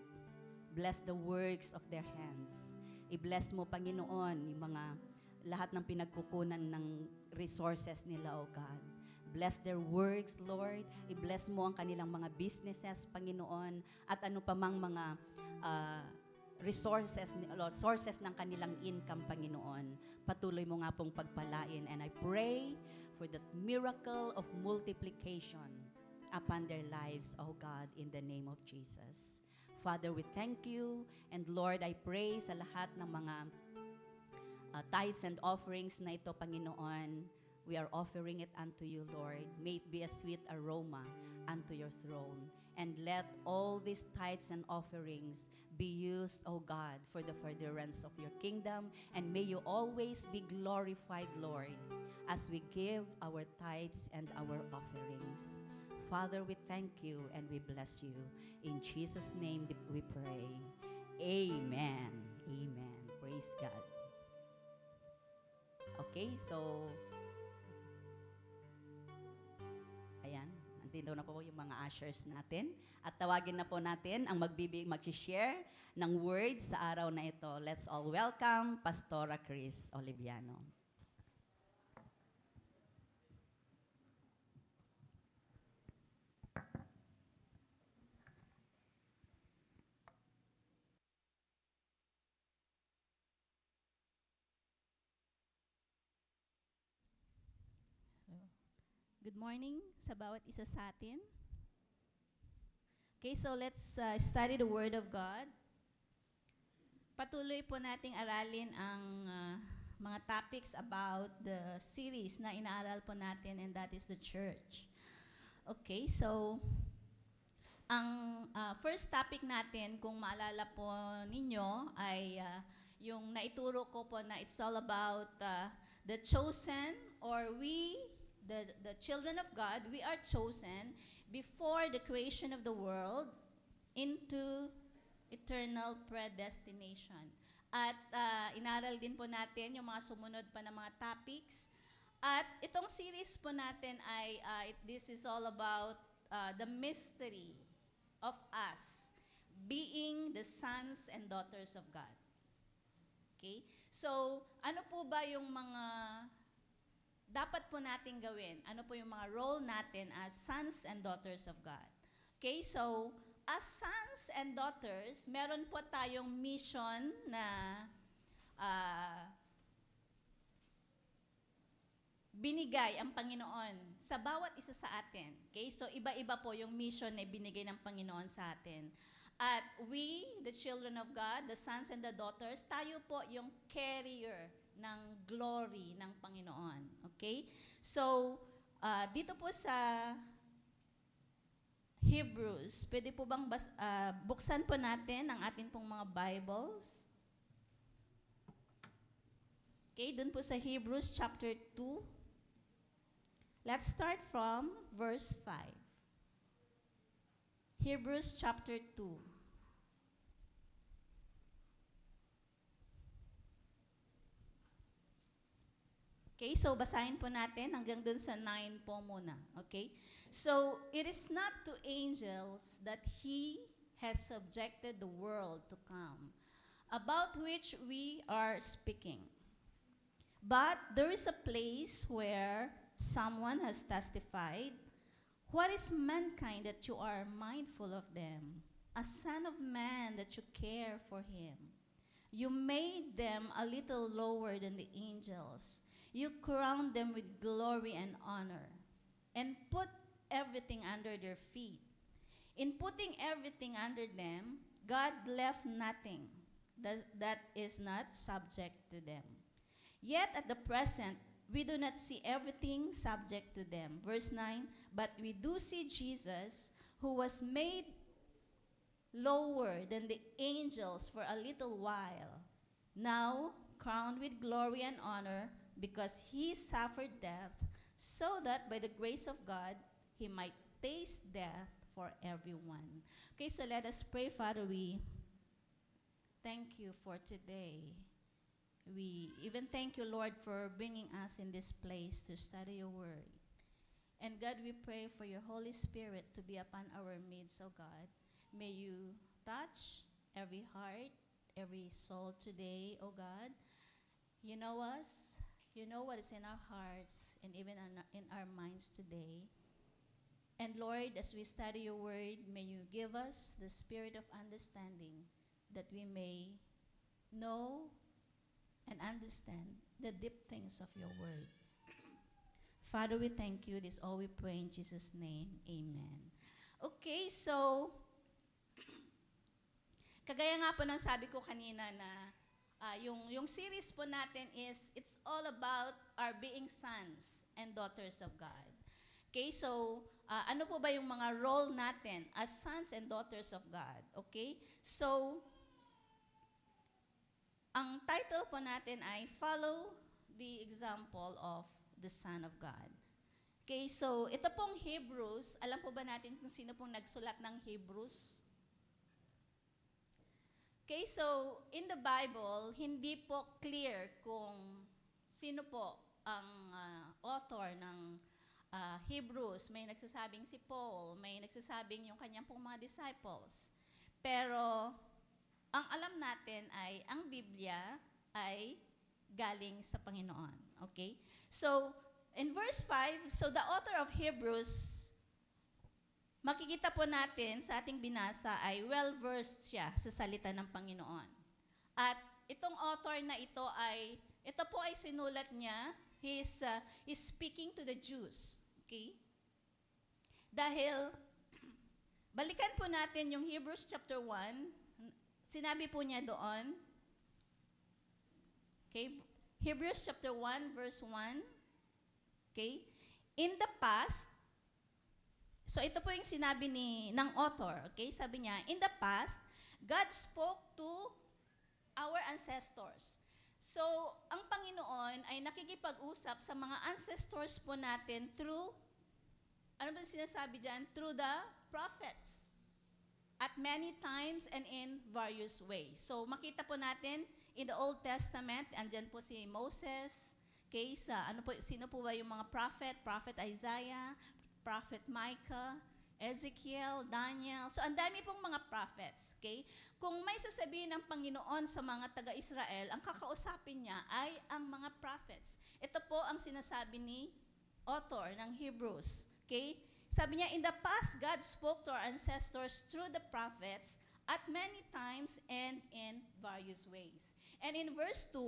Bless the works of their hands. I-bless mo, Panginoon, yung lahat ng pinagkukunan ng resources nila, O God. Bless their works, Lord. I-bless mo ang kanilang mga businesses, Panginoon, at ano pa mang mga sources ng kanilang income, Panginoon. Patuloy mo nga pong pagpalain. And I pray for that miracle of multiplication upon their lives, O God, in the name of Jesus. Father, we thank you. And Lord, I pray sa lahat ng mga tithes and offerings na ito, Panginoon. We are offering it unto you, Lord. May it be a sweet aroma unto your throne. And let all these tithes and offerings be used, O God, for the furtherance of your kingdom. And may you always be glorified, Lord, as we give our tithes and our offerings. Father, we thank you and we bless you. In Jesus' name we pray. Amen. Amen. Praise God. Okay, so ayan, nandito na po yung mga ushers natin. At tawagin na po natin ang mag-share ng words sa araw na ito. Let's all welcome Pastora Chris Oliviano. Good morning sa bawat isa sa atin. Okay, so let's study the Word of God. Patuloy po nating aralin ang mga topics about the series na inaaral po natin, and that is the church. Okay, so ang first topic natin, kung maalala po ninyo, ay yung naituro ko po na it's all about the chosen, or we, the children of God, we are chosen before the creation of the world into eternal predestination. At inaral din po natin yung mga sumunod pa na mga topics. At itong series po natin ay, this is all about the mystery of us being the sons and daughters of God. Okay? So, ano po ba yung mga dapat po natin gawin? Ano po yung mga role natin as sons and daughters of God? Okay, so as sons and daughters, meron po tayong mission na binigay ang Panginoon sa bawat isa sa atin. Okay, so iba-iba po yung mission na binigay ng Panginoon sa atin. At we, the children of God, the sons and the daughters, tayo po yung carrier ng glory ng Panginoon. Okay? So, dito po sa Hebrews, pwede po bang buksan po natin ang atin pong mga Bibles? Okay, dun po sa Hebrews chapter 2. Let's start from verse 5. Hebrews chapter 2. Okay, so basahin po natin hanggang dun sa 9 po muna. Okay? So, it is not to angels that He has subjected the world to come, about which we are speaking. But there is a place where someone has testified, "What is mankind that you are mindful of them? A son of man that you care for him? You made them a little lower than the angels. You crowned them with glory and honor, and put everything under their feet. In putting everything under them, God left nothing that is not subject to them. Yet at the present, we do not see everything subject to them." Verse 9, "But we do see Jesus, who was made lower than the angels for a little while, now crowned with glory and honor, because He suffered death, so that by the grace of God, He might taste death for everyone." Okay, so let us pray. Father, we thank you for today. We even thank you, Lord, for bringing us in this place to study your word. And God, we pray for your Holy Spirit to be upon our midst, oh God. May you touch every heart, every soul today, oh God. You know us. You know what is in our hearts and even in our minds today. And Lord, as we study your word, may you give us the spirit of understanding, that we may know and understand the deep things of your word. Father, we thank you. This all we pray in Jesus' name. Amen. Okay, so kagaya nga po ng sabi ko kanina na yung series po natin is, it's all about our being sons and daughters of God. Okay, so ano po ba yung mga role natin as sons and daughters of God? Okay, so ang title po natin ay Follow the Example of the Son of God. Okay, so ito pong Hebrews, alam po ba natin kung sino pong nagsulat ng Hebrews? Okay, so in the Bible, hindi po clear kung sino po ang author ng Hebrews? May nagsasabing si Paul, may nagsasabing yung kanyang pong mga disciples. Pero ang alam natin ay ang Biblia ay galing sa Panginoon. Okay? So, in verse 5, so the author of Hebrews, makikita po natin sa ating binasa ay well-versed siya sa salita ng Panginoon. At itong author na ito po ay sinulat niya, he's speaking to the Jews. Okay? Dahil, balikan po natin yung Hebrews chapter 1, sinabi po niya doon, okay, Hebrews chapter 1 verse 1, okay, in the past, so ito po yung sinabi ng author, okay, sabi niya, in the past, God spoke to our ancestors. So, ang Panginoon ay nakikipag-usap sa mga ancestors po natin through, ano ba sinasabi dyan? Through the prophets. At many times and in various ways. So, makita po natin in the Old Testament, andyan po si Moses, okay, sino po ba yung mga prophet? Prophet Isaiah, Prophet Micah, Ezekiel, Daniel. So, ang dami pong mga prophets, okay? Kung may sasabihin ng Panginoon sa mga taga-Israel, ang kakausapin niya ay ang mga prophets. Ito po ang sinasabi ni author ng Hebrews, okay? Sabi niya, in the past, God spoke to our ancestors through the prophets at many times and in various ways. And in verse 2,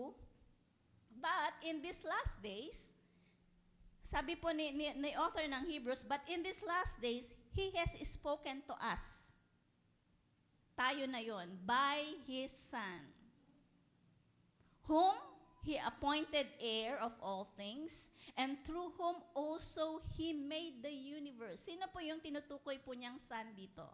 but in these last days, sabi po ni author ng Hebrews, but in these last days, He has spoken to us. Tayo na yon, by His Son, whom He appointed heir of all things, and through whom also He made the universe. Sino po yung tinutukoy po niyang Son dito?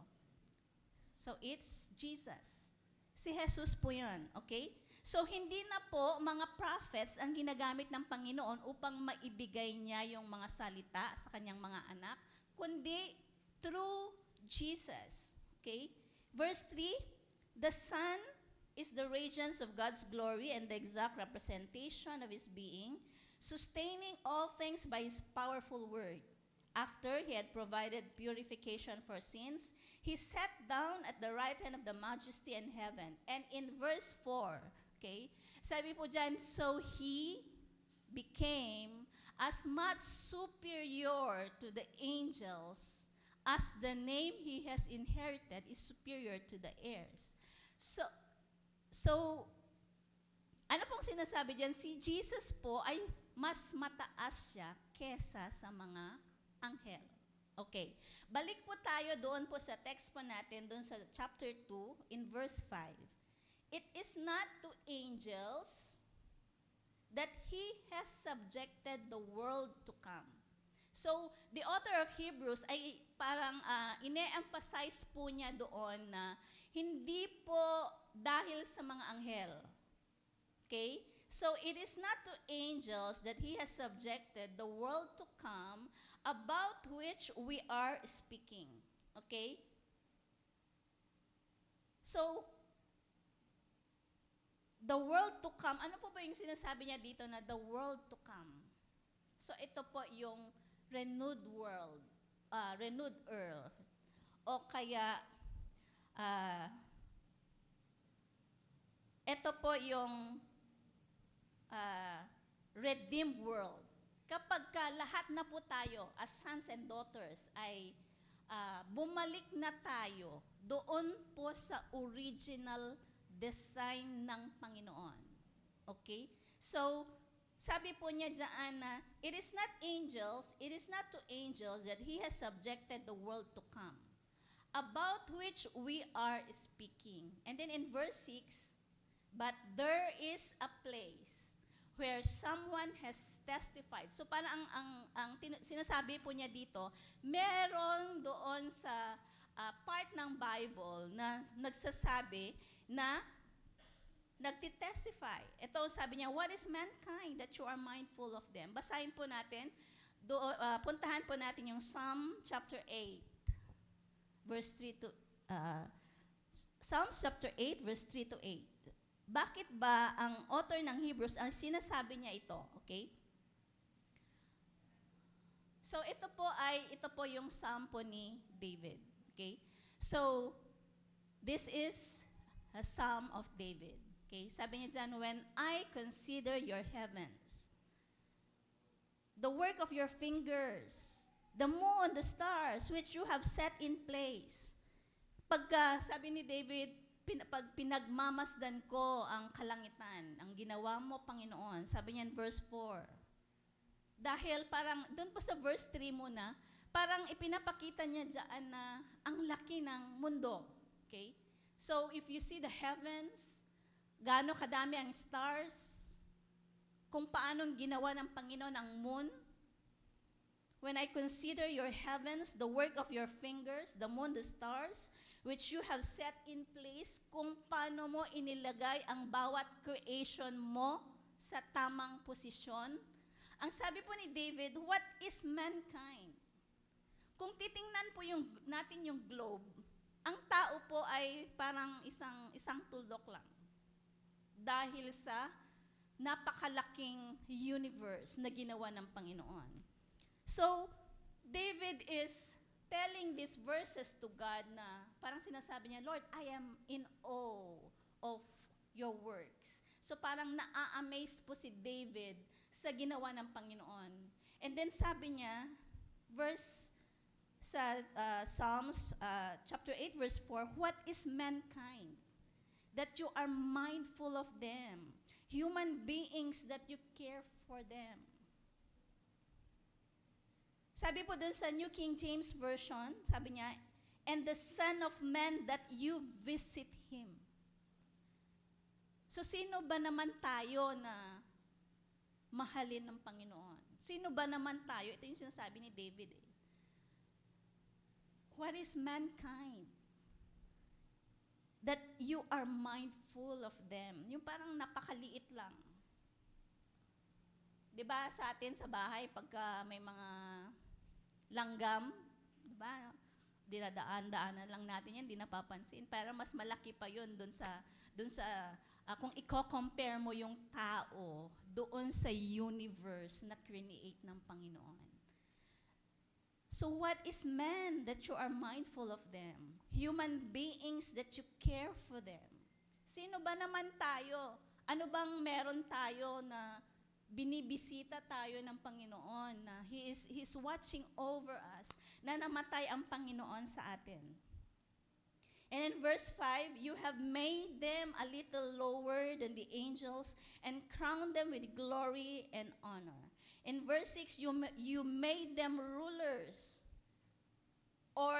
So, it's Jesus. Si Jesus po yun, okay? So, hindi na po mga prophets ang ginagamit ng Panginoon upang maibigay niya yung mga salita sa kanyang mga anak, kundi through Jesus. Okay? Verse 3, the Son is the radiance of God's glory and the exact representation of His being, sustaining all things by His powerful word. After He had provided purification for sins, He sat down at the right hand of the majesty in heaven. And in verse 4, okay, sabi po dyan, so He became as much superior to the angels as the name He has inherited is superior to the heirs. So, ano pong sinasabi dyan? Si Jesus po ay mas mataas siya kesa sa mga anghel. Okay. Balik po tayo doon po sa text po natin, doon sa chapter 2, in verse 5. It is not to angels that He has subjected the world to come. So, the author of Hebrews ay parang ine-emphasize po niya doon na hindi po dahil sa mga anghel. Okay? So, it is not to angels that He has subjected the world to come about which we are speaking. Okay? So, the world to come, ano po ba yung sinasabi niya dito na the world to come? So, ito po yung renewed world, renewed earth, o kaya, ito po yung redeemed world. Kapag lahat na po tayo as sons and daughters ay bumalik na tayo doon po sa original design ng Panginoon. Okay? So, sabi po niya dyan na, it is not to angels that He has subjected the world to come, about which we are speaking. And then in verse 6, but there is a place where someone has testified. So parang sinasabi po niya dito, meron doon sa part ng Bible na nagsasabi na nagtitestify. Ito sabi niya, what is mankind that you are mindful of them? Basahin po natin, puntahan po natin yung Psalm chapter 8, verse 3 to, Psalms chapter 8, verse 3 to 8. Bakit ba ang author ng Hebrews, ang sinasabi niya ito, okay? So ito po yung psalm po ni David, okay? So this is a psalm of David, okay? Sabi niya dyan, when I consider your heavens, the work of your fingers, the moon, the stars, which you have set in place. Pagka, sabi ni David, pag pinagmamasdan ko ang kalangitan, ang ginawa mo, Panginoon, sabi niya in verse 4. Dahil parang, doon po sa verse 3 muna, parang ipinapakita niya dyan na ang laki ng mundo. Okay? So, if you see the heavens, gaano kadami ang stars, kung paanong ginawa ng Panginoon ang moon. When I consider your heavens, the work of your fingers, the moon, the stars, which you have set in place, kung paano mo inilagay ang bawat creation mo sa tamang posisyon. Ang sabi po ni David, what is mankind? Kung titingnan po natin yung globe, ang tao po ay parang isang tuldok lang. Dahil sa napakalaking universe na ginawa ng Panginoon. So, David is telling these verses to God na parang sinasabi niya, Lord, I am in awe of your works. So parang naa-amaze po si David sa ginawa ng Panginoon. And then sabi niya, verse sa Psalms chapter 8 verse 4, what is mankind that you are mindful of them? Human beings that you care for them. Sabi po dun sa New King James Version, sabi niya, and the Son of Man that you visit Him. So sino ba naman tayo na mahalin ng Panginoon? Sino ba naman tayo? Ito yung sinasabi ni David. What is mankind? That you are mindful of them. Yung parang napakaliit lang. 'Di ba sa atin sa bahay pagka may mga langgam, 'di ba? Dinadaan-daanan lang natin 'yan, hindi napapansin. Pero mas malaki pa 'yon doon sa kung i-compare mo yung tao doon sa universe na create ng Panginoon. So what is man that you are mindful of them? Human beings that you care for them. Sino ba naman tayo? Ano bang meron tayo na binibisita tayo ng Panginoon na He's watching over us, na namatay ang Panginoon sa atin? And in verse 5, you have made them a little lower than the angels and crowned them with glory and honor. In verse 6, you made them rulers or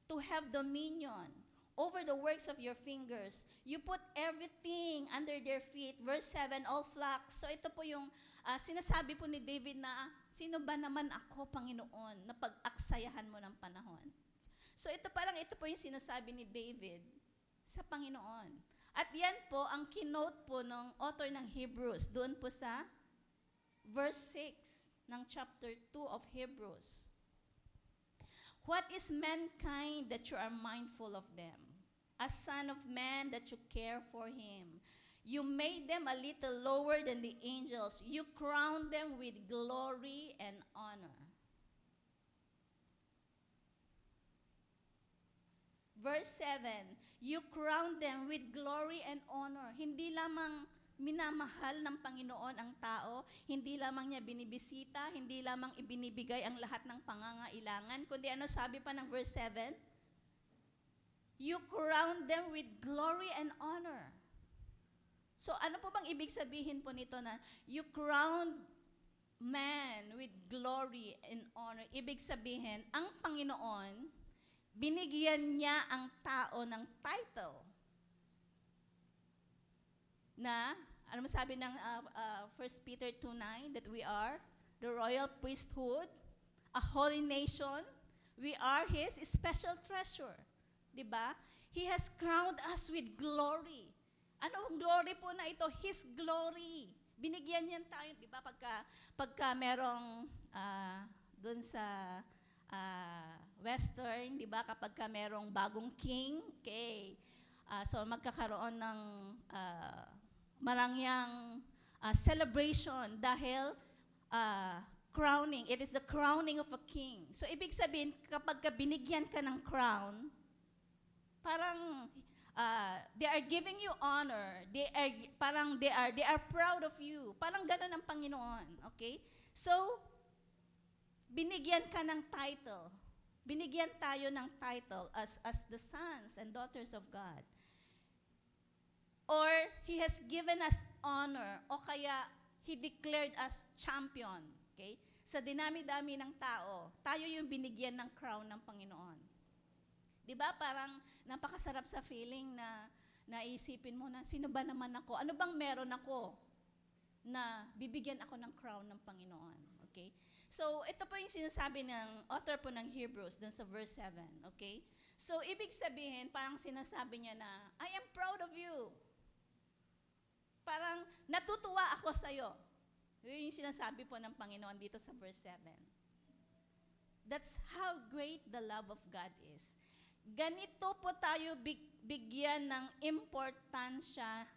to have dominion over the works of your fingers. You put everything under their feet. Verse 7, all flocks. So ito po yung sinasabi po ni David na, sino ba naman ako, Panginoon, na pag-aksayahan mo ng panahon? So ito po yung sinasabi ni David sa Panginoon. At yan po ang kinote po ng author ng Hebrews doon po sa verse 6 ng chapter 2 of Hebrews. What is mankind that you are mindful of them? A son of man that you care for him. You made them a little lower than the angels. You crowned them with glory and honor. Verse 7, you crowned them with glory and honor. Hindi lamang minamahal ng Panginoon ang tao, hindi lamang niya binibisita, hindi lamang ibinibigay ang lahat ng pangangailangan, kundi ano sabi pa ng verse 7? You crown them with glory and honor. So ano po bang ibig sabihin po nito na you crowned man with glory and honor? Ibig sabihin, ang Panginoon, binigyan niya ang tao ng title na, ano sabi ng 1 Peter 2:9, that we are the royal priesthood, a holy nation, we are His special treasure. Diba? He has crowned us with glory. Ano ang glory po na ito? His glory. Binigyan niyan tayo, diba? Pagka merong dun sa Western, diba? Kapag merong bagong king, okay, So magkakaroon ng marangyang celebration dahil crowning. It is the crowning of a king. So ibig sabihin, kapag binigyan ka ng crown, parang they are giving you honor. They are proud of you. Parang ganun ang Panginoon. Okay? So, binigyan ka ng title. Binigyan tayo ng title as the sons and daughters of God. Or He has given us honor, o kaya He declared us champion. Okay? Sa dinami-dami ng tao, tayo yung binigyan ng crown ng Panginoon. 'Di ba? Parang napakasarap sa feeling na naisipin mo na, sino ba naman ako? Ano bang meron ako na bibigyan ako ng crown ng Panginoon? Okay? So, ito po yung sinasabi ng author po ng Hebrews dun sa verse 7. Okay? So, ibig sabihin, parang sinasabi niya na, I am proud of you. Parang natutuwa ako sa'yo. Yun yung sinasabi po ng Panginoon dito sa verse 7. That's how great the love of God is. Ganito po tayo bigyan ng importansya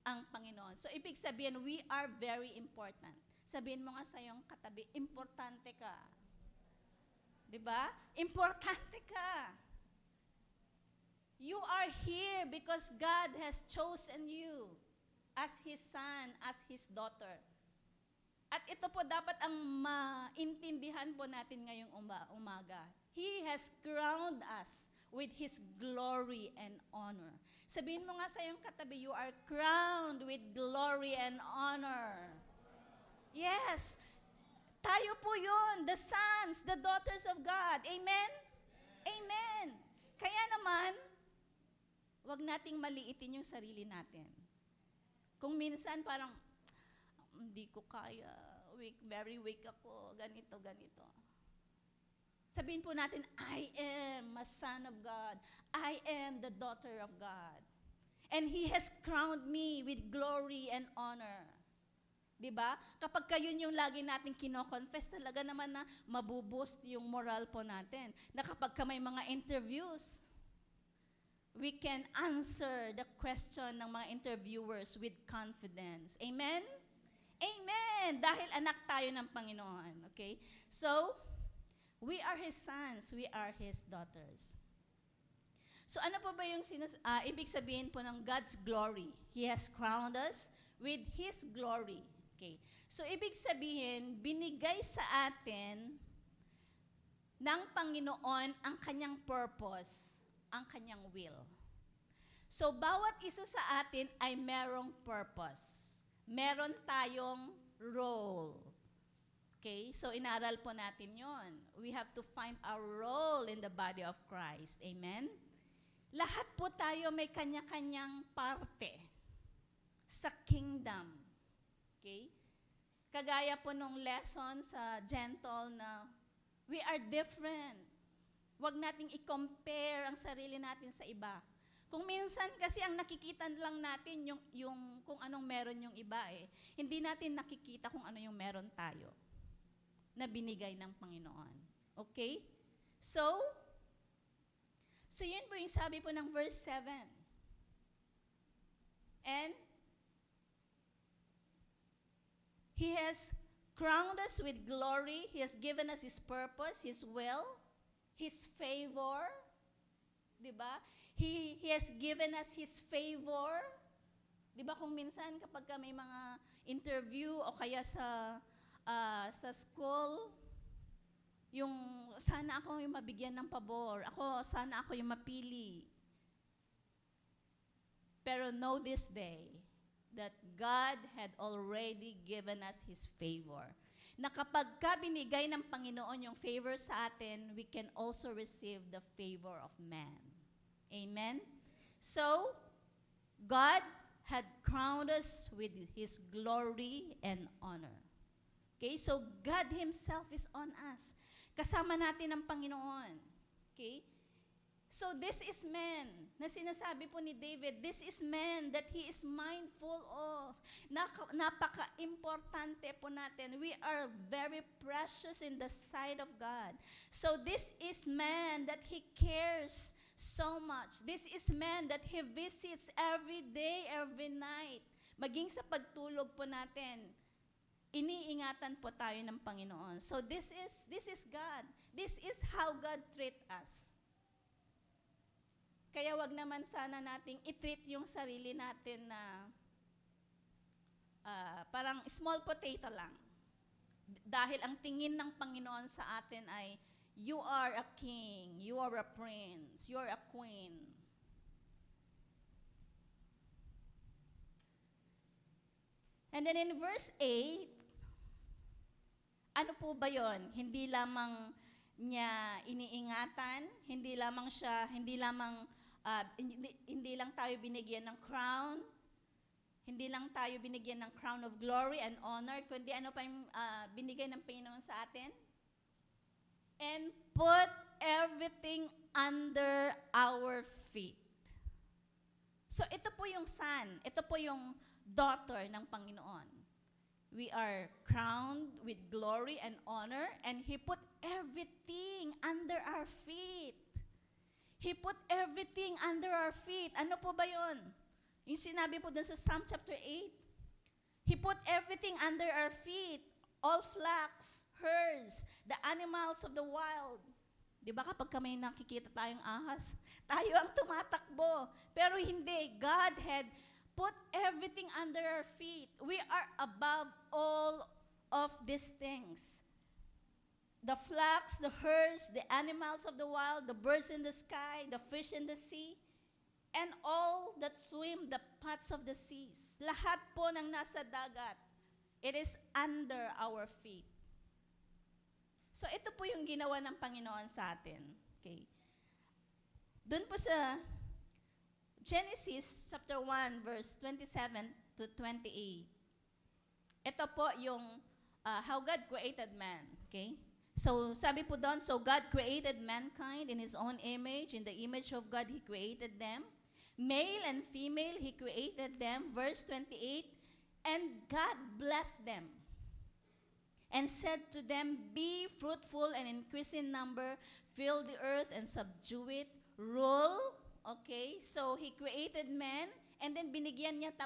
ang Panginoon. So, ibig sabihin, we are very important. Sabihin mo nga sa iyong katabi, importante ka. Diba? Importante ka. You are here because God has chosen you as His son, as His daughter. At ito po dapat ang maintindihan po natin ngayong umaga. He has crowned us with His glory and honor. Sabihin mo nga sa iyong katabi, you are crowned with glory and honor. Yes. Tayo po yun, the sons, the daughters of God. Amen? Amen. Kaya naman, wag nating maliitin yung sarili natin. Kung minsan parang, hindi ko kaya, very weak ako, ganito. Sabihin po natin, I am a son of God. I am the daughter of God. And He has crowned me with glory and honor. Diba? Kapag yun yung lagi natin kino-confess, talaga naman na mabuboost yung moral po natin. Na kapag may mga interviews, we can answer the question ng mga interviewers with confidence. Amen? Amen! Dahil anak tayo ng Panginoon. Okay? So, we are His sons, we are His daughters. So ano po ba yung ibig sabihin po ng God's glory? He has crowned us with His glory. Okay. So ibig sabihin, binigay sa atin ng Panginoon ang kanyang purpose, ang kanyang will. So bawat isa sa atin ay merong purpose. Meron tayong role. Okay? So inaral po natin yon. We have to find our role in the body of Christ. Amen? Lahat po tayo may kanya-kanyang parte sa kingdom. Okay? Kagaya po nung lesson sa Gentle na we are different. Huwag nating i-compare ang sarili natin sa iba. Kung minsan kasi ang nakikita lang natin yung kung anong meron yung iba hindi natin nakikita kung ano yung meron tayo na binigay ng Panginoon. Okay? So yun po yung sabi po ng verse 7. And He has crowned us with glory. He has given us His purpose, His will, His favor. Diba? He has given us His favor. Diba kung minsan kapag may mga interview o kaya sa school, yung sana ako yung mabigyan ng pabor. Sana ako yung mapili. Pero know this day, that God had already given us His favor. Na kapag binigay ng Panginoon yung favor sa atin, we can also receive the favor of man. Amen? So, God had crowned us with His glory and honor. Okay? So, God Himself is on us. Kasama natin ang Panginoon. Okay? So this is man, na sinasabi po ni David, this is man that he is mindful of. Napaka-importante po natin. We are very precious in the sight of God. So this is man that he cares so much. This is man that He visits every day, every night. Maging sa pagtulog po natin, iniingatan po tayo ng Panginoon. So this is God. This is how God treat us. Kaya wag naman sana nating i-treat yung sarili natin na parang small potato lang. Dahil ang tingin ng Panginoon sa atin ay, you are a king, you are a prince, you are a queen. And then in verse 8, ano po ba yon? Hindi lamang niya iniingatan, hindi lamang tayo binigyan ng crown, hindi lang tayo binigyan ng crown of glory and honor, kundi ano pa yung binigay ng Panginoon sa atin? And put everything under our feet. So ito po yung son, ito po yung daughter ng Panginoon. We are crowned with glory and honor, and He put everything under our feet. He put everything under our feet. Ano po ba yun? Yung sinabi po dun sa Psalm chapter 8. He put everything under our feet. All flocks, herds, the animals of the wild. Di ba kapag may nakikita tayong ahas, tayo ang tumatakbo. Pero hindi, God had put everything under our feet. We are above all of these things. The flocks, the herds, the animals of the wild, the birds in the sky, the fish in the sea, and all that swim the paths of the seas. Lahat po ng nasa dagat, it is under our feet. So ito po yung ginawa ng Panginoon sa atin. Okay. Doon po sa Genesis chapter 1 verse 27 to 28. Ito po yung how God created man. Okay? So sabi po doon, so God created mankind in His own image. In the image of God, He created them. Male and female, He created them. Verse 28, and God blessed them and said to them, be fruitful and increase in number, fill the earth and subdue it, rule. Okay, so He created man, and then binigyan niya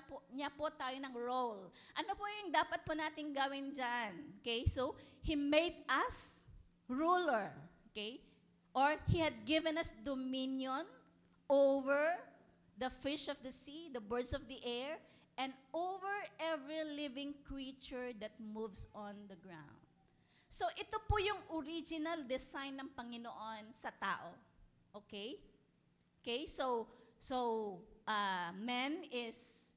po tayo ng role. Ano po yung dapat po nating gawin dyan? Okay, so He made us ruler. Okay, or He had given us dominion over the fish of the sea, the birds of the air, and over every living creature that moves on the ground. So ito po yung original design ng Panginoon sa tao. Okay? Okay, so man is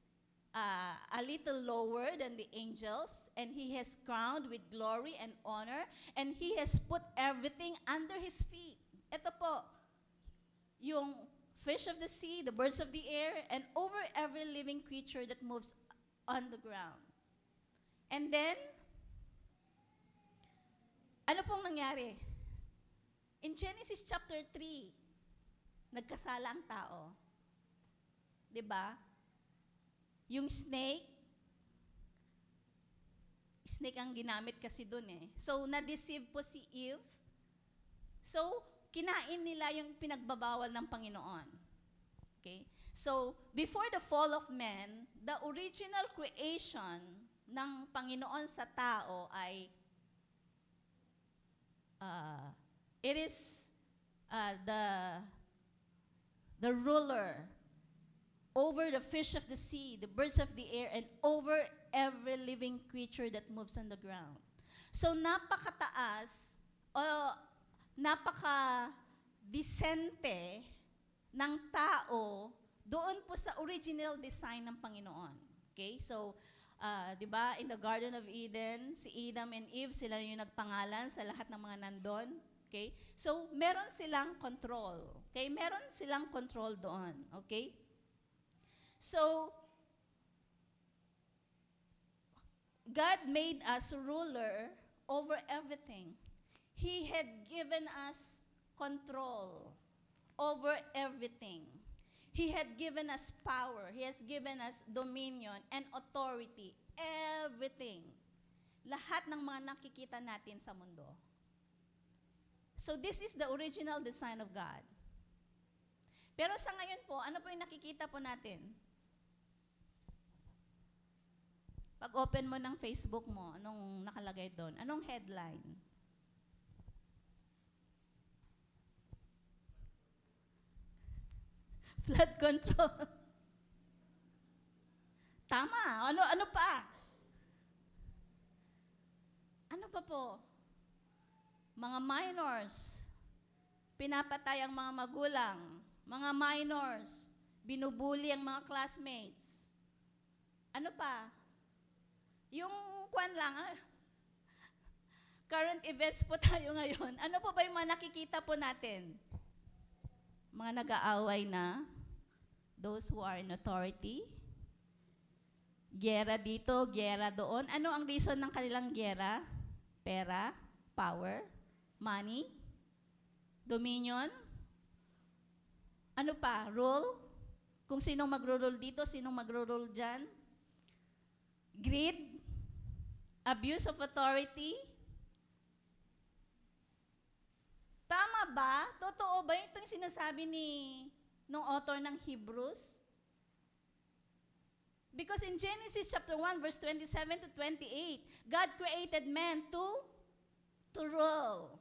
a little lower than the angels, and He has crowned with glory and honor, and He has put everything under His feet. Ito po, yung fish of the sea, the birds of the air, and over every living creature that moves on the ground. And then, ano pong nangyari? In Genesis chapter 3, nagkasala ang tao. 'Di ba? Yung snake ang ginamit kasi dun eh. So, na-deceive po si Eve. So, kinain nila yung pinagbabawal ng Panginoon. Okay? So, before the fall of man, the original creation ng Panginoon sa tao ay it is the ruler over the fish of the sea, the birds of the air, and over every living creature that moves on the ground. So, napakataas o napaka-decente ng tao doon po sa original design ng Panginoon. Okay? So, di ba, in the Garden of Eden, si Adam and Eve, sila yung nagpangalan sa lahat ng mga nandun. Okay? So, meron silang control. Okay? Meron silang control doon. Okay? So, God made us ruler over everything. He had given us control over everything. He had given us power. He has given us dominion and authority. Everything. Lahat ng mga nakikita natin sa mundo. So this is the original design of God. Pero sa ngayon po, ano po yung nakikita po natin? Pag open mo ng Facebook mo, anong nakalagay doon? Anong headline? Flood control. Tama. Ano pa? Ano pa po? Mga minors. Pinapatay ang mga magulang. Mga minors. Binubuli ang mga classmates. Ano pa? Yung kwan lang, current events po tayo ngayon. Ano po ba yung mga nakikita po natin? Mga nag-aaway na, those who are in authority, giyera dito, giyera doon. Ano ang reason ng kanilang giyera? Pera, power, money, dominion. Ano pa? Rule? Kung sinong magro-rule dito, sinong magro-rule dyan. Greed, abuse of authority. Tama ba? Totoo ba itong sinasabi nung author ng Hebrews? Because in Genesis chapter 1, verse 27 to 28, God created man to rule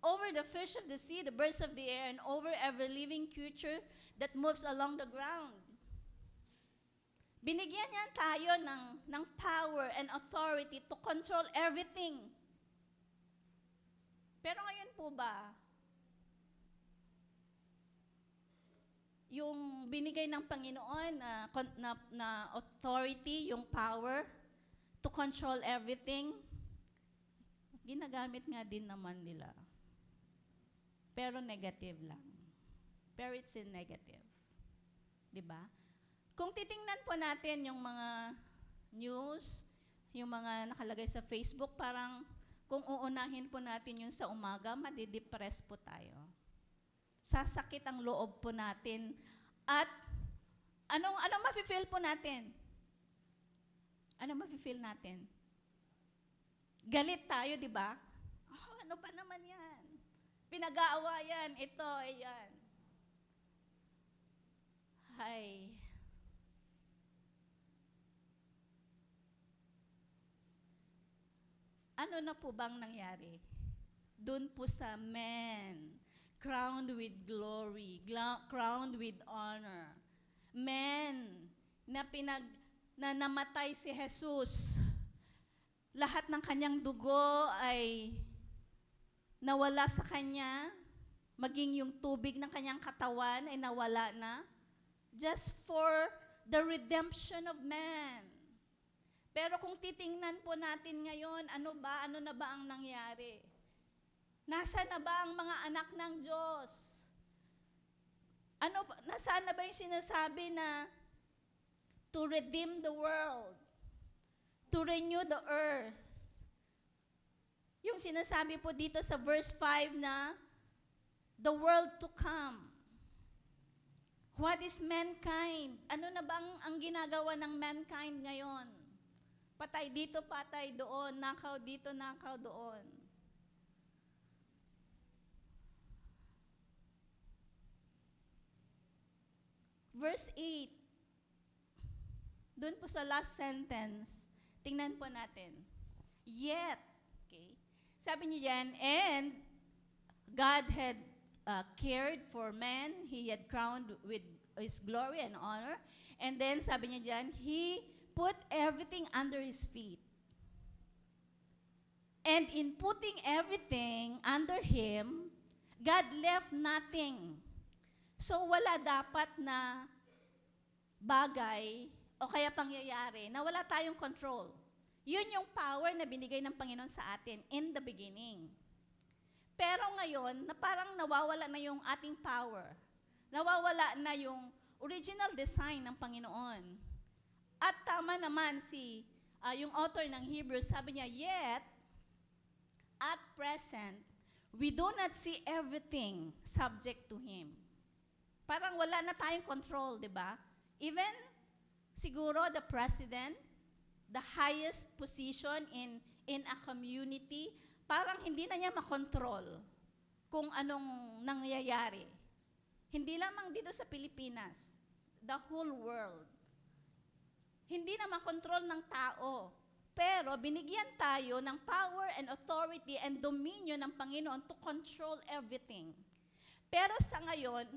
over the fish of the sea, the birds of the air, and over every living creature that moves along the ground. Binigyan niya tayo ng power and authority to control everything. Pero ngayon po ba, yung binigay ng Panginoon na authority, yung power to control everything, ginagamit nga din naman nila. Pero negative lang. Pero it's in negative. Diba? Kung titingnan po natin yung mga news, yung mga nakalagay sa Facebook, parang kung uunahin po natin yun sa umaga, madidepress po tayo. Sasakit ang loob po natin. At anong mafe-feel po natin? Anong mafe-feel natin? Galit tayo, di ba? Oh, ano ba naman yan? Pinag-aawayan, ito, ayan. Hay. Ano na po bang nangyari? Doon po sa men, crowned with glory, crowned with honor. Men, na namatay si Jesus. Lahat ng kanyang dugo ay nawala sa kanya, maging yung tubig ng kanyang katawan ay nawala na, just for the redemption of man. Pero kung titingnan po natin ngayon, ano na ba ang nangyari? Nasaan na ba ang mga anak ng Diyos? Nasaan na ba yung sinasabi na to redeem the world, to renew the earth? Yung sinasabi po dito sa verse 5 na the world to come. What is mankind? Ano na ba ang ginagawa ng mankind ngayon? Patay dito, patay doon, nakaw dito, nakaw doon. Verse 8, doon po sa last sentence, tingnan po natin. Yet, okay, sabi niyo yan, and God had cared for man, He had crowned with His glory and honor, and then sabi niya dyan, He put everything under His feet. And in putting everything under Him, God left nothing. So wala dapat na bagay o kaya pangyayari na wala tayong control. Yun yung power na binigay ng Panginoon sa atin in the beginning. Pero ngayon, na parang nawawala na yung ating power. Nawawala na yung original design ng Panginoon. At tama naman yung author ng Hebrews, sabi niya, yet, at present, we do not see everything subject to Him. Parang wala na tayong control, di ba? Even, siguro, the president, the highest position in a community, parang hindi na niya makontrol kung anong nangyayari. Hindi lamang dito sa Pilipinas, the whole world. Hindi na makontrol ng tao. Pero binigyan tayo ng power and authority and dominion ng Panginoon to control everything. Pero sa ngayon,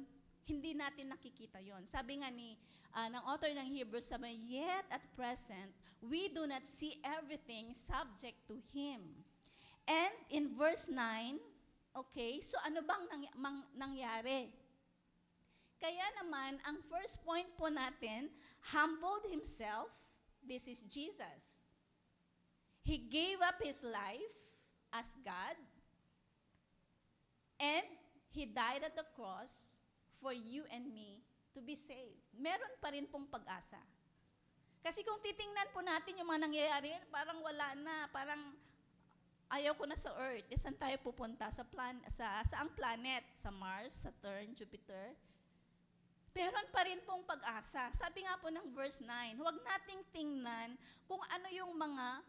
hindi natin nakikita yon. Sabi nga ng author ng Hebrews, sabi, yet at present, we do not see everything subject to Him. And in verse 9, okay, so ano bang nangyari? Kaya naman, ang first point po natin, humbled Himself, this is Jesus. He gave up His life as God, and He died at the cross for you and me to be saved. Meron pa rin pong pag-asa. Kasi kung titingnan po natin yung mga nangyayari, parang wala na, parang ayaw ko na sa Earth. Saan tayo pupunta? Saang planet? Sa Mars, Saturn, Jupiter? Meron pa rin pong pag-asa. Sabi nga po ng verse 9, huwag nating tingnan kung ano yung mga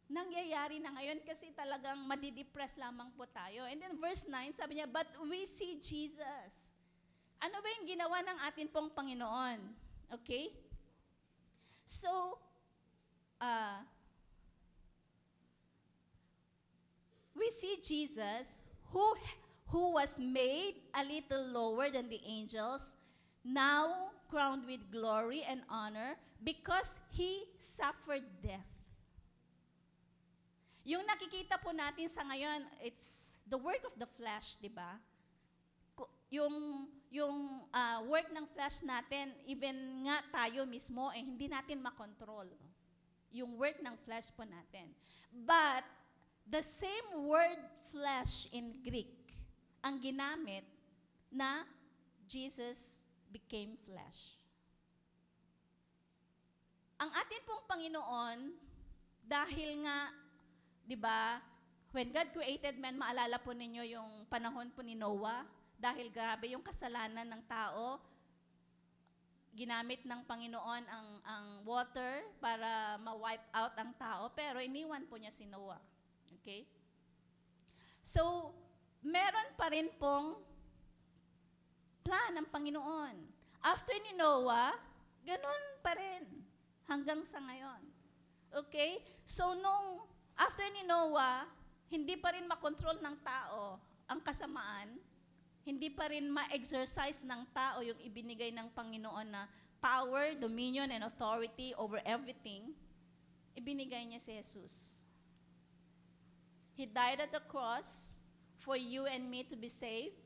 nangyayari na ngayon kasi talagang madidepress lamang po tayo. And then verse 9, sabi niya, but we see Jesus. Ano ba yung ginawa ng atin pong Panginoon? Okay? So, we see Jesus who was made a little lower than the angels, now crowned with glory and honor because He suffered death. Yung nakikita po natin sa ngayon, it's the work of the flesh, di ba? Yung work ng flesh natin, even nga tayo mismo, hindi natin makontrol. Yung work ng flesh po natin. But, the same word flesh in Greek, ang ginamit na Jesus became flesh. Ang atin pong Panginoon, dahil nga, di ba, when God created man, maalala po ninyo yung panahon po ni Noah, dahil grabe yung kasalanan ng tao, ginamit ng Panginoon ang water para ma-wipe out ang tao, pero iniwan po niya si Noah. Okay? So, meron pa rin pong plan ng Panginoon. After ni Noah, ganun pa rin hanggang sa ngayon. Okay? So, after ni Noah, hindi pa rin makontrol ng tao ang kasamaan, hindi pa rin ma-exercise ng tao yung ibinigay ng Panginoon na power, dominion, and authority over everything, ibinigay niya si Jesus. He died at the cross for you and me to be saved.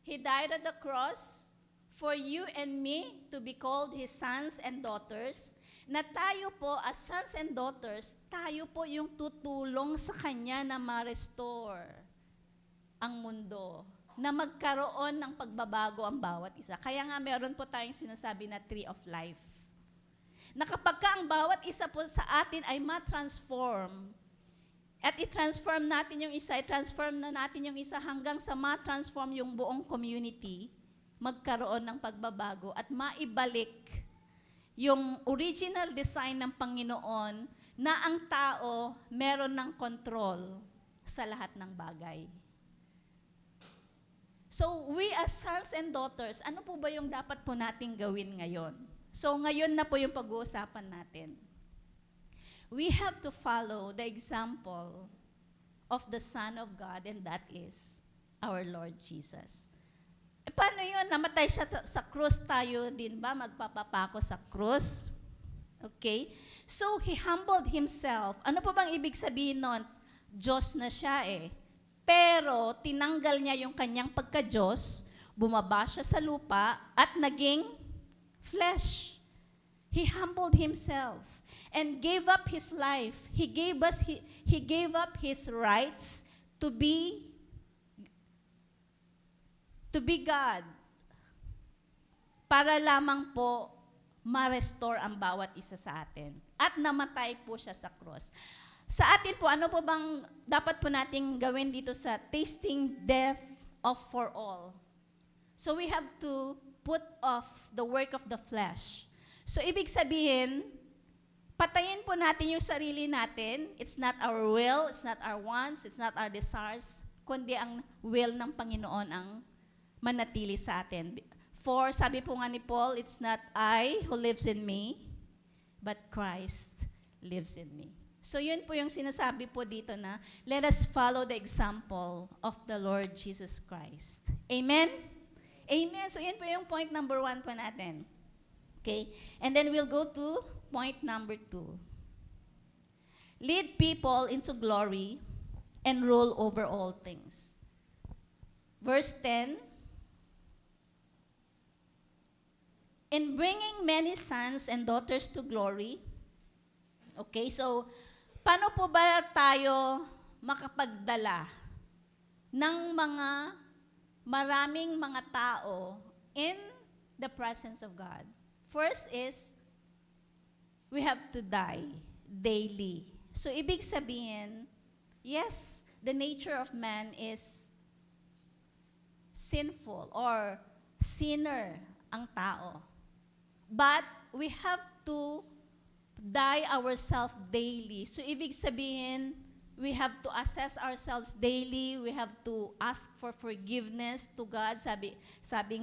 He died at the cross for you and me to be called His sons and daughters, na tayo po as sons and daughters, tayo po yung tutulong sa Kanya na ma-restore ang mundo, na magkaroon ng pagbabago ang bawat isa. Kaya nga meron po tayong sinasabi na tree of life. Na kapag ang bawat isa po sa atin ay ma-transform, at i-transform natin yung isa, i-transform na natin yung isa hanggang sa ma-transform yung buong community, magkaroon ng pagbabago at maibalik yung original design ng Panginoon na ang tao meron ng control sa lahat ng bagay. So, we as sons and daughters, ano po ba yung dapat po nating gawin ngayon? So, ngayon na po yung pag-uusapan natin. We have to follow the example of the Son of God, and that is our Lord Jesus. E paano yun? Namatay siya sa krus, tayo din ba magpapapako sa krus? Okay? So, He humbled Himself. Ano po bang ibig sabihin nun? Diyos na siya eh. Pero, tinanggal niya yung kanyang pagka-Diyos, bumaba siya sa lupa, at naging flesh. He humbled Himself and gave up His life. He gave up His rights to be God. Para lamang po ma-restore ang bawat isa sa atin. At namatay po siya sa cross. Sa atin po, ano po bang dapat po nating gawin dito sa tasting death for all? So we have to put off the work of the flesh. So ibig sabihin, patayin po natin yung sarili natin. It's not our will, it's not our wants, it's not our desires, kundi ang will ng Panginoon ang manatili sa atin. For, sabi po nga ni Paul, it's not I who lives in me, but Christ lives in me. So yun po yung sinasabi po dito na, let us follow the example of the Lord Jesus Christ. Amen? Amen. So yun po yung point number 1 po natin. Okay? And then we'll go to point number 2. Lead people into glory and rule over all things. Verse 10, in bringing many sons and daughters to glory. Okay, so paano po ba tayo makapagdala ng maraming mga tao in the presence of God? First is, we have to die daily. So ibig sabihin, yes, the nature of man is sinful or sinner ang tao. But we have to die ourselves daily. So ibig sabihin, we have to assess ourselves daily. We have to ask for forgiveness to God. Sabi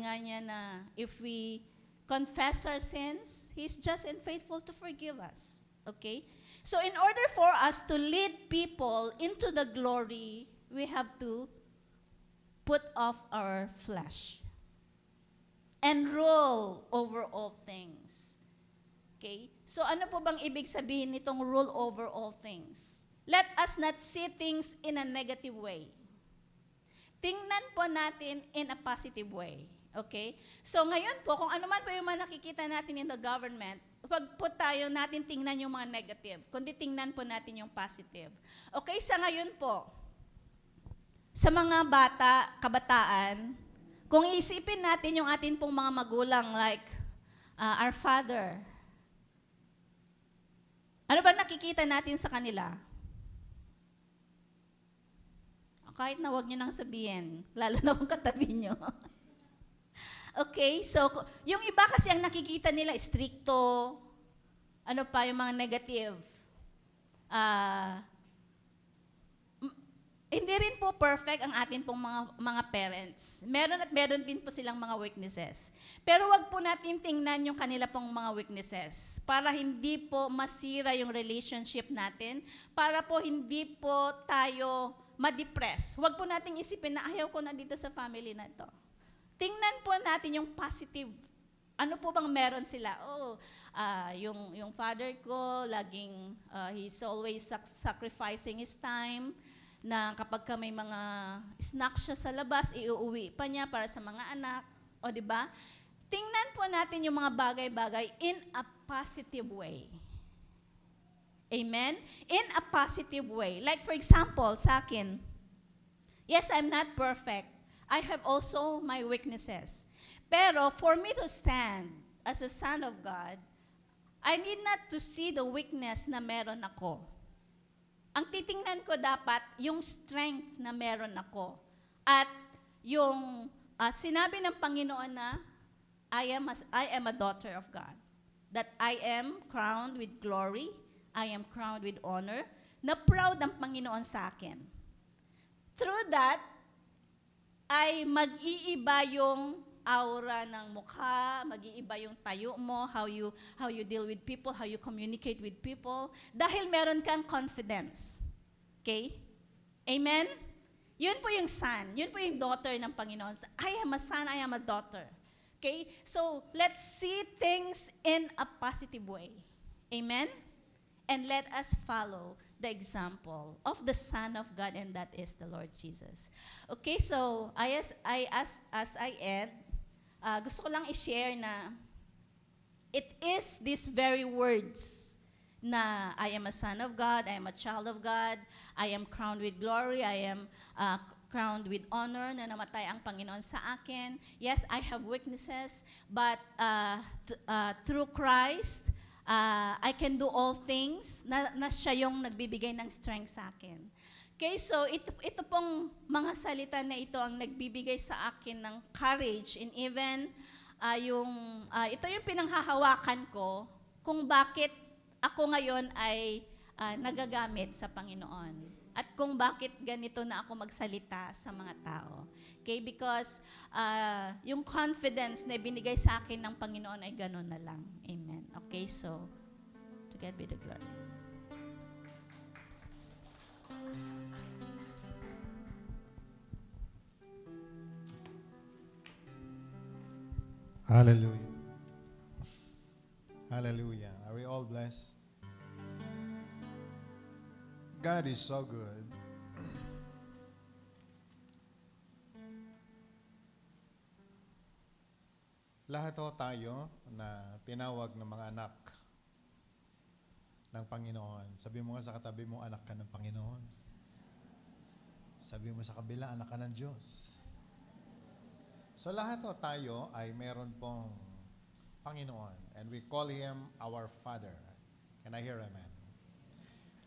nga niya na if we confess our sins, He's just and faithful to forgive us. Okay? So in order for us to lead people into the glory, we have to put off our flesh and rule over all things. Okay? So ano po bang ibig sabihin nitong rule over all things? Let us not see things in a negative way. Tingnan po natin in a positive way. Okay? So ngayon po, kung ano man po yung mga nakikita natin in the government, wag po tayo natin tingnan yung mga negative, kundi tingnan po natin yung positive. Okay? Sa ngayon po, sa mga kabataan, kung iisipin natin yung atin pong mga magulang like our father, ano ba nakikita natin sa kanila? Kahit na wag nyo nang sabihin, lalo na kung katabi nyo. Okay, so yung iba kasi ang nakikita nila, stricto, ano pa yung mga negative. Hindi rin po perfect ang atin pong mga parents. Meron at meron din po silang mga weaknesses. Pero wag po natin tingnan yung kanila pong mga weaknesses para hindi po masira yung relationship natin, para po hindi po tayo ma-depress. Wag po nating isipin na ayaw ko na dito sa family na ito. Tingnan po natin yung positive. Ano po bang meron sila? Yung father ko, laging, he's always sacrificing his time, na kapag ka may mga snacks siya sa labas, iuuwi pa niya para sa mga anak. O di ba? Tingnan po natin yung mga bagay-bagay in a positive way. Amen? In a positive way. Like for example, sa akin, yes, I'm not perfect. I have also my weaknesses. Pero for me to stand as a son of God, I need not to see the weakness na meron ako. Ang titingnan ko dapat yung strength na meron ako. At yung sinabi ng Panginoon na, I am a daughter of God. That I am crowned with glory, I am crowned with honor, na proud ang Panginoon sa akin. Through that, ay mag-iiba yung aura ng mukha, mag-iiba yung tayo mo, how you deal with people, how you communicate with people, dahil meron kang confidence. Okay? Amen? Yun po yung son, yun po yung daughter ng Panginoon. I am a son, I am a daughter. Okay? So, let's see things in a positive way. Amen? And let us follow the example of the Son of God, and that is the Lord Jesus. Okay, so as I end, gusto ko lang i-share na it is these very words na I am a son of God, I am a child of God, I am crowned with glory, I am crowned with honor, na namatay ang Panginoon sa akin. Yes, I have weaknesses, but through Christ, I can do all things, na siya yung nagbibigay ng strength sa akin. Okay, so ito pong mga salita na ito ang nagbibigay sa akin ng courage, and even ito yung pinanghahawakan ko kung bakit ako ngayon ay nagagamit sa Panginoon. at kung bakit ganito na ako magsalita sa mga tao. Okay, because yung confidence na binigay sa akin ng Panginoon ay gano'n na lang. Amen. Okay, so, to God be the glory. Hallelujah. Hallelujah. Are we all blessed? God is so good. Lahat ho tayo na tinawag ng mga anak ng Panginoon. Sabi mo nga sa katabi mo, anak ka ng Panginoon. Sabi mo sa kabila, anak ka ng Diyos. So lahat ho tayo ay meron pong Panginoon. And we call Him our Father. Can I hear amen?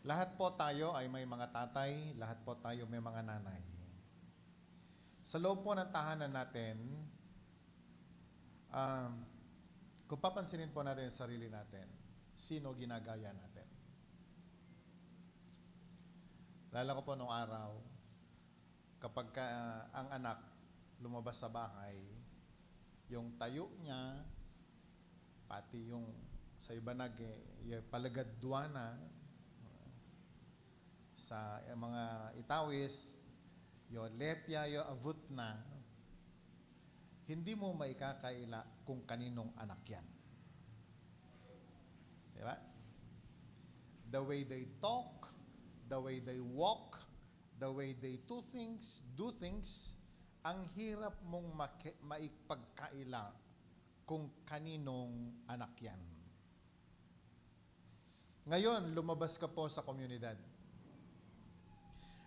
Lahat po tayo ay may mga tatay, lahat po tayo may mga nanay. Sa loob po ng tahanan natin, kung papansinin po natin ang sarili natin, sino ginagaya natin? Lala ko po nung araw, kapag ang anak lumabas sa bahay, yung tayo niya, pati yung sa iba palagadwana, sa mga itawis, yung lepya, yung avut na, hindi mo maikakaila kung kaninong anak yan. Diba? The way they talk, the way they walk, the way they do things, ang hirap mong maipagkaila kung kaninong anak yan. Ngayon, lumabas ka po sa komunidad.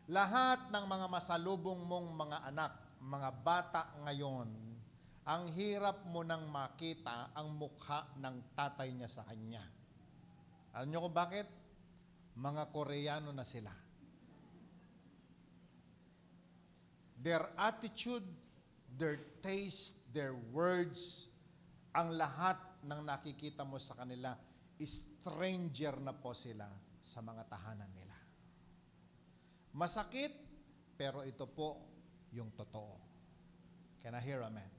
Lahat ng mga masalubong mong mga anak, mga bata ngayon, ang hirap mo nang makita ang mukha ng tatay niya sa kanya. Alam niyo kung bakit? Mga Koreano na sila. Their attitude, their taste, their words, ang lahat ng nakikita mo sa kanila, stranger na po sila sa mga tahanan nila. Masakit, pero ito po yung totoo. Can I hear amen?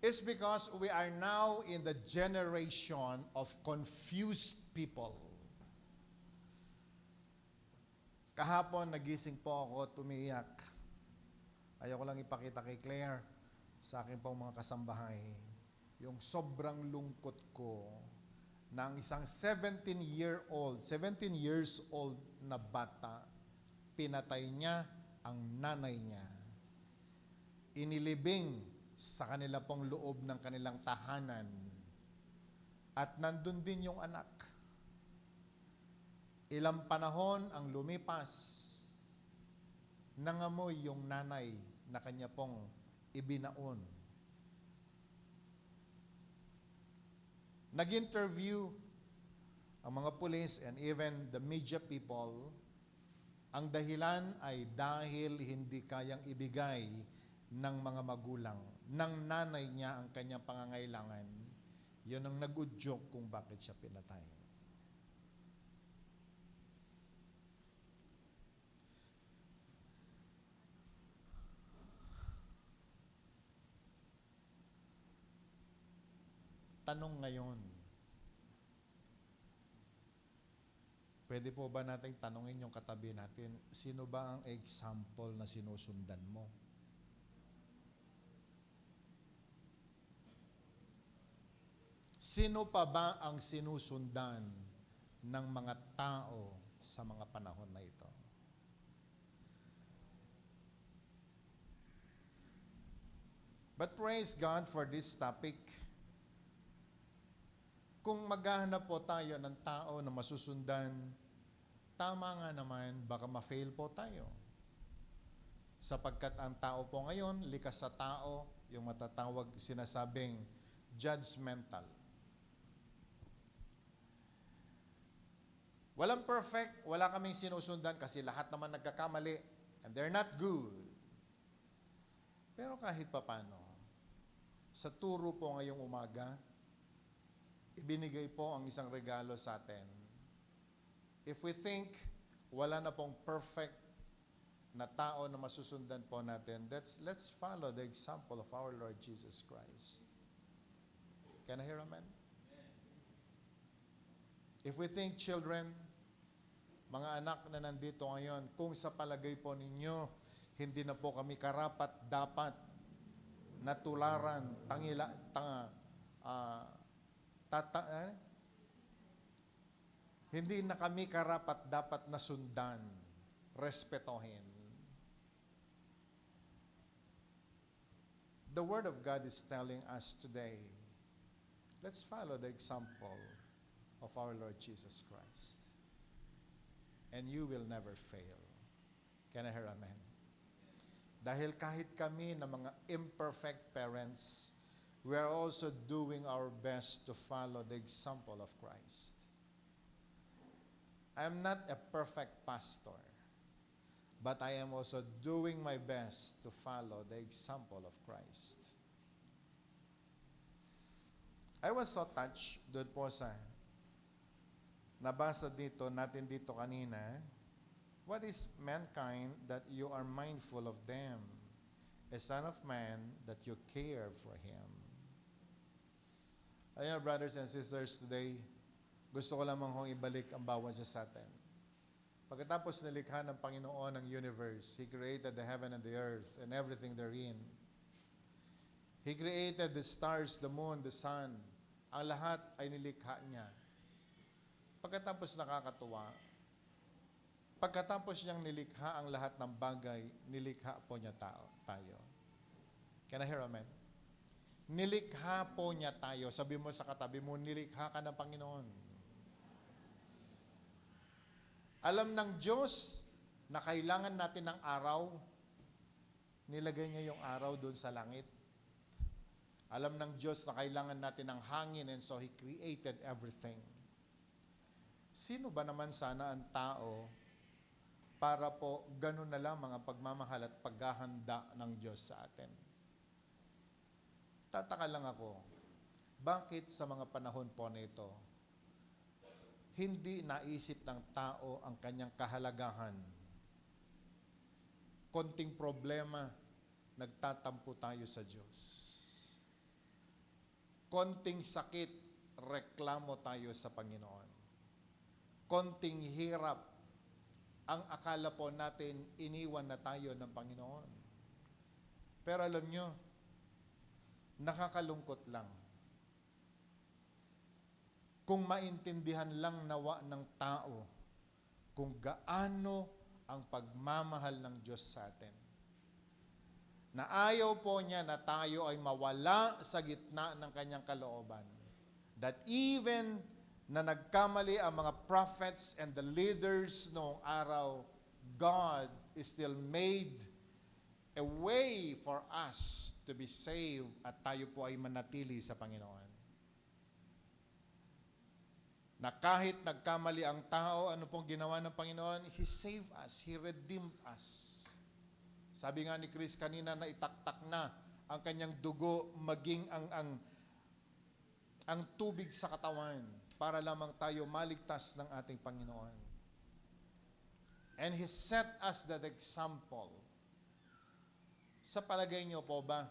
It's because we are now in the generation of confused people. Kahapon, nagising po ako, tumiyak. Ayoko lang ipakita kay Claire, sa akin pong mga kasambahay, yung sobrang lungkot ko na ang isang 17 years old na bata, pinatay niya ang nanay niya. Inilibing sa kanila pong loob ng kanilang tahanan. At nandun din yung anak. Ilang panahon ang lumipas, nangamoy yung nanay na kanya pong ibinaon. Nag-interview ang mga police and even the media people. Ang dahilan ay dahil hindi kayang ibigay ng mga magulang, ng nanay niya ang kanyang pangangailangan. Yun ang nag-udyok kung bakit siya pinatay. Tanong ngayon, pwede po ba nating tanongin yung katabi natin, sino ba ang example na sinusundan mo? Sino pa ba ang sinusundan ng mga tao sa mga panahon na ito? But praise God for this topic. Kung maghahanap po tayo ng tao na masusundan, tama nga naman, baka ma-fail po tayo. Sapagkat ang tao po ngayon, likas sa tao, yung matatawag sinasabing judgmental. Walang perfect, wala kaming sinusundan kasi lahat naman nagkakamali and they're not good. Pero kahit papano, sa turo po ngayong umaga, ibinigay po ang isang regalo sa atin. If we think wala na pong perfect na tao na masusundan po natin. Let's follow the example of our Lord Jesus Christ. Can I hear amen? If we think, children, mga anak na nandito ngayon, kung sa palagay po ninyo, hindi na po kami karapat dapat natularan, hindi na kami karapat dapat nasundan, respetohin. The Word of God is telling us today, let's follow the example of our Lord Jesus Christ. And you will never fail. Can I hear amen? Dahil kahit kami na mga imperfect parents, we are also doing our best to follow the example of Christ. I am not a perfect pastor, but I am also doing my best to follow the example of Christ. I was so touched doon po sa nabasa natin dito kanina. What is mankind that you are mindful of them? A son of man that you care for him. Ayun, brothers and sisters, today, gusto ko lamang kong ibalik ang bawat isa sa atin. Pagkatapos nilikha ng Panginoon ang universe, He created the heaven and the earth and everything therein. He created the stars, the moon, the sun. Ang lahat ay nilikha niya. Pagkatapos nakakatuwa, pagkatapos niyang nilikha ang lahat ng bagay, nilikha po niya tayo. Can I hear amen? Nilikha po niya tayo. Sabi mo sa katabi mo, nilikha ka ng Panginoon. Alam ng Diyos na kailangan natin ng araw, nilagay niya yung araw doon sa langit. Alam ng Diyos na kailangan natin ng hangin, and so He created everything. Sino ba naman sana ang tao para po ganun na lang mga pagmamahal at paghahanda ng Diyos sa atin? Tataka lang ako, bakit sa mga panahon po na ito, hindi naisip ng tao ang kanyang kahalagahan? Konting problema, nagtatampo tayo sa Diyos. Konting sakit, reklamo tayo sa Panginoon. Konting hirap, ang akala po natin, iniwan na tayo ng Panginoon. Pero alam nyo, nakakalungkot lang. Kung maintindihan lang nawa ng tao kung gaano ang pagmamahal ng Diyos sa atin. Na ayaw po niya na tayo ay mawala sa gitna ng kanyang kalooban. That even na nagkamali ang mga prophets and the leaders noong araw, God still made a way for us to be saved at tayo po ay manatili sa Panginoon. Na kahit nagkamali ang tao, ano pong ginawa ng Panginoon? He saved us. He redeemed us. Sabi nga ni Chris kanina na itaktak na ang kanyang dugo maging ang tubig sa katawan para lamang tayo maligtas ng ating Panginoon. And He set us that example. Sa palagay niyo po ba,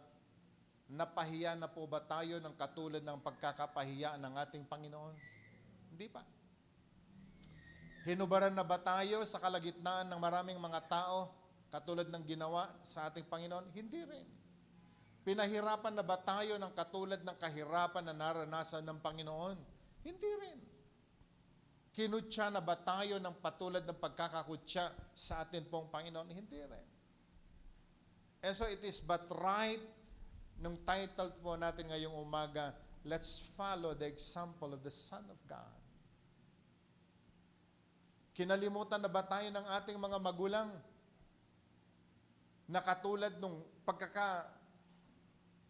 napahiya na po ba tayo ng katulad ng pagkakapahiya ng ating Panginoon? Hindi pa. Hinubaran na ba tayo sa kalagitnaan ng maraming mga tao katulad ng ginawa sa ating Panginoon? Hindi rin. Pinahirapan na ba tayo ng katulad ng kahirapan na naranasan ng Panginoon? Hindi rin. Kinutya na ba tayo ng patulad ng pagkakakutya sa atin pong Panginoon? Hindi rin. And so it is but right, nung title po natin ngayong umaga, let's follow the example of the Son of God. Kinalimutan na ba tayo ng ating mga magulang na katulad nung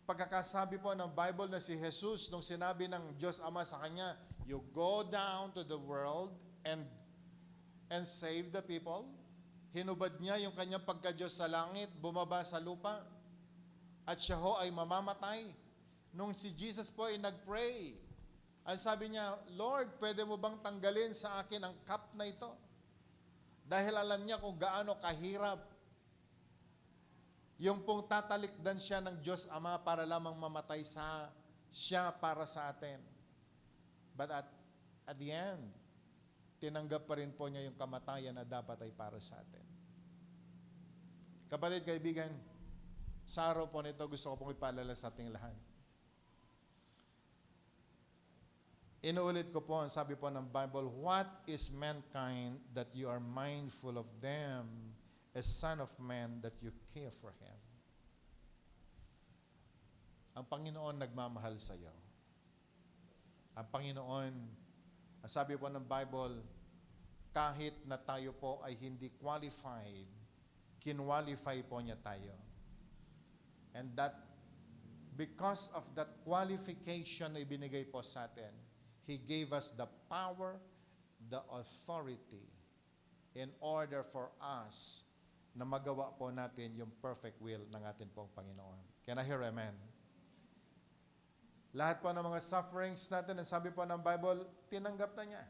pagkakasabi po ng Bible na si Jesus nung sinabi ng Diyos Ama sa kanya, you go down to the world and save the people. Hinubad niya yung kanyang pagka-Diyos sa langit, bumaba sa lupa, at siya ho ay mamamatay. Nung si Jesus po ay nag-pray, ang sabi niya, Lord, pwede mo bang tanggalin sa akin ang cup na ito? Dahil alam niya kung gaano kahirap yung pong tatalikdan siya ng Diyos Ama para lamang mamatay siya para sa atin. But at the end, tinanggap pa rin po niya yung kamatayan na dapat ay para sa atin. Kapatid, kaibigan, sa araw po nito gusto ko pong ipaalala sa ating lahat. Inuulit ko po, ang sabi po ng Bible, what is mankind that you are mindful of them, as son of man that you care for him? Ang Panginoon nagmamahal sa iyo. Ang Panginoon, ang sabi po ng Bible, kahit na tayo po ay hindi qualified, kinwalify po niya tayo. And that, because of that qualification na ibinigay po sa atin, He gave us the power, the authority, in order for us na magawa po natin yung perfect will ng ating pong Panginoon. Can I hear amen? Lahat po ng mga sufferings natin, ang sabi po ng Bible, tinanggap na niya.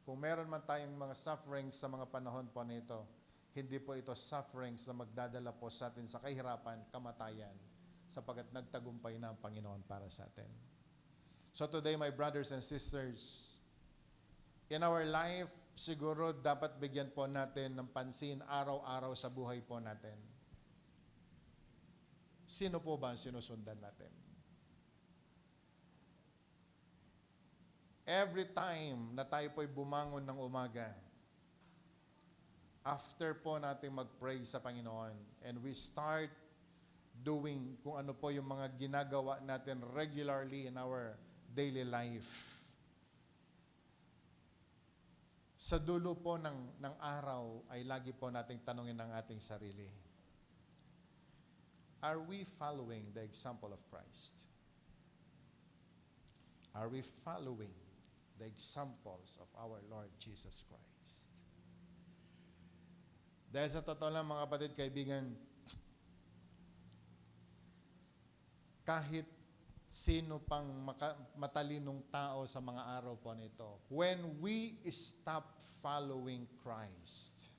Kung meron man tayong mga sufferings sa mga panahon po nito, hindi po ito sufferings na magdadala po sa atin sa kahirapan, kamatayan, sapagkat nagtagumpay na ang Panginoon para sa atin. So today, my brothers and sisters, in our life, siguro dapat bigyan po natin ng pansin araw-araw sa buhay po natin. Sino po ba ang sinusundan natin? Every time na tayo po'y bumangon ng umaga, after po natin mag-pray sa Panginoon, and we start doing kung ano po yung mga ginagawa natin regularly in our daily life. Sa dulo po ng araw ay lagi po nating tanungin ng ating sarili, are we following the example of Christ? Are we following the examples of our Lord Jesus Christ? Dahil sa totoo lang mga kapatid, kaibigan, kahit sino pang matalinong tao sa mga araw po nito, when we stop following Christ,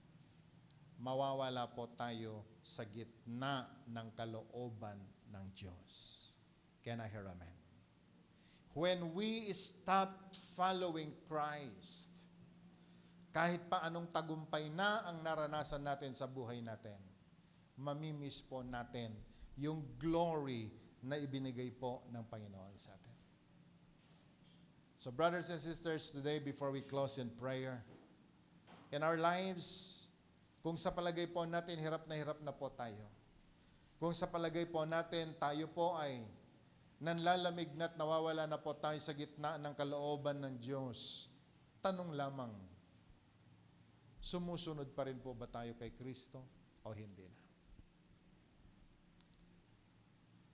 mawawala po tayo sa gitna ng kalooban ng Diyos. Can I hear amen? When we stop following Christ, kahit pa anong tagumpay na ang naranasan natin sa buhay natin, mamimiss po natin yung glory na ibinigay po ng Panginoon sa atin. So brothers and sisters, today before we close in prayer, in our lives, kung sa palagay po natin hirap na po tayo, kung sa palagay po natin tayo po ay nanlalamig na't nawawala na po tayo sa gitna ng kalooban ng Diyos, tanong lamang, sumusunod pa rin po ba tayo kay Kristo o hindi na?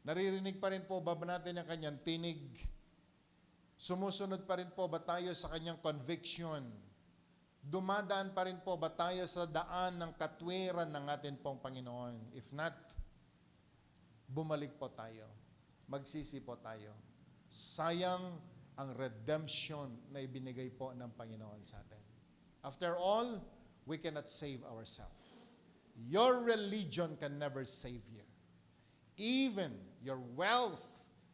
Naririnig pa rin po ba natin ang kanyang tinig? Sumusunod pa rin po ba tayo sa kanyang conviction? Dumadaan pa rin po ba tayo sa daan ng katwiran ng ating pong Panginoon? If not, bumalik po tayo. Magsisi po tayo. Sayang ang redemption na ibinigay po ng Panginoon sa atin. After all, we cannot save ourselves. Your religion can never save you. Even your wealth,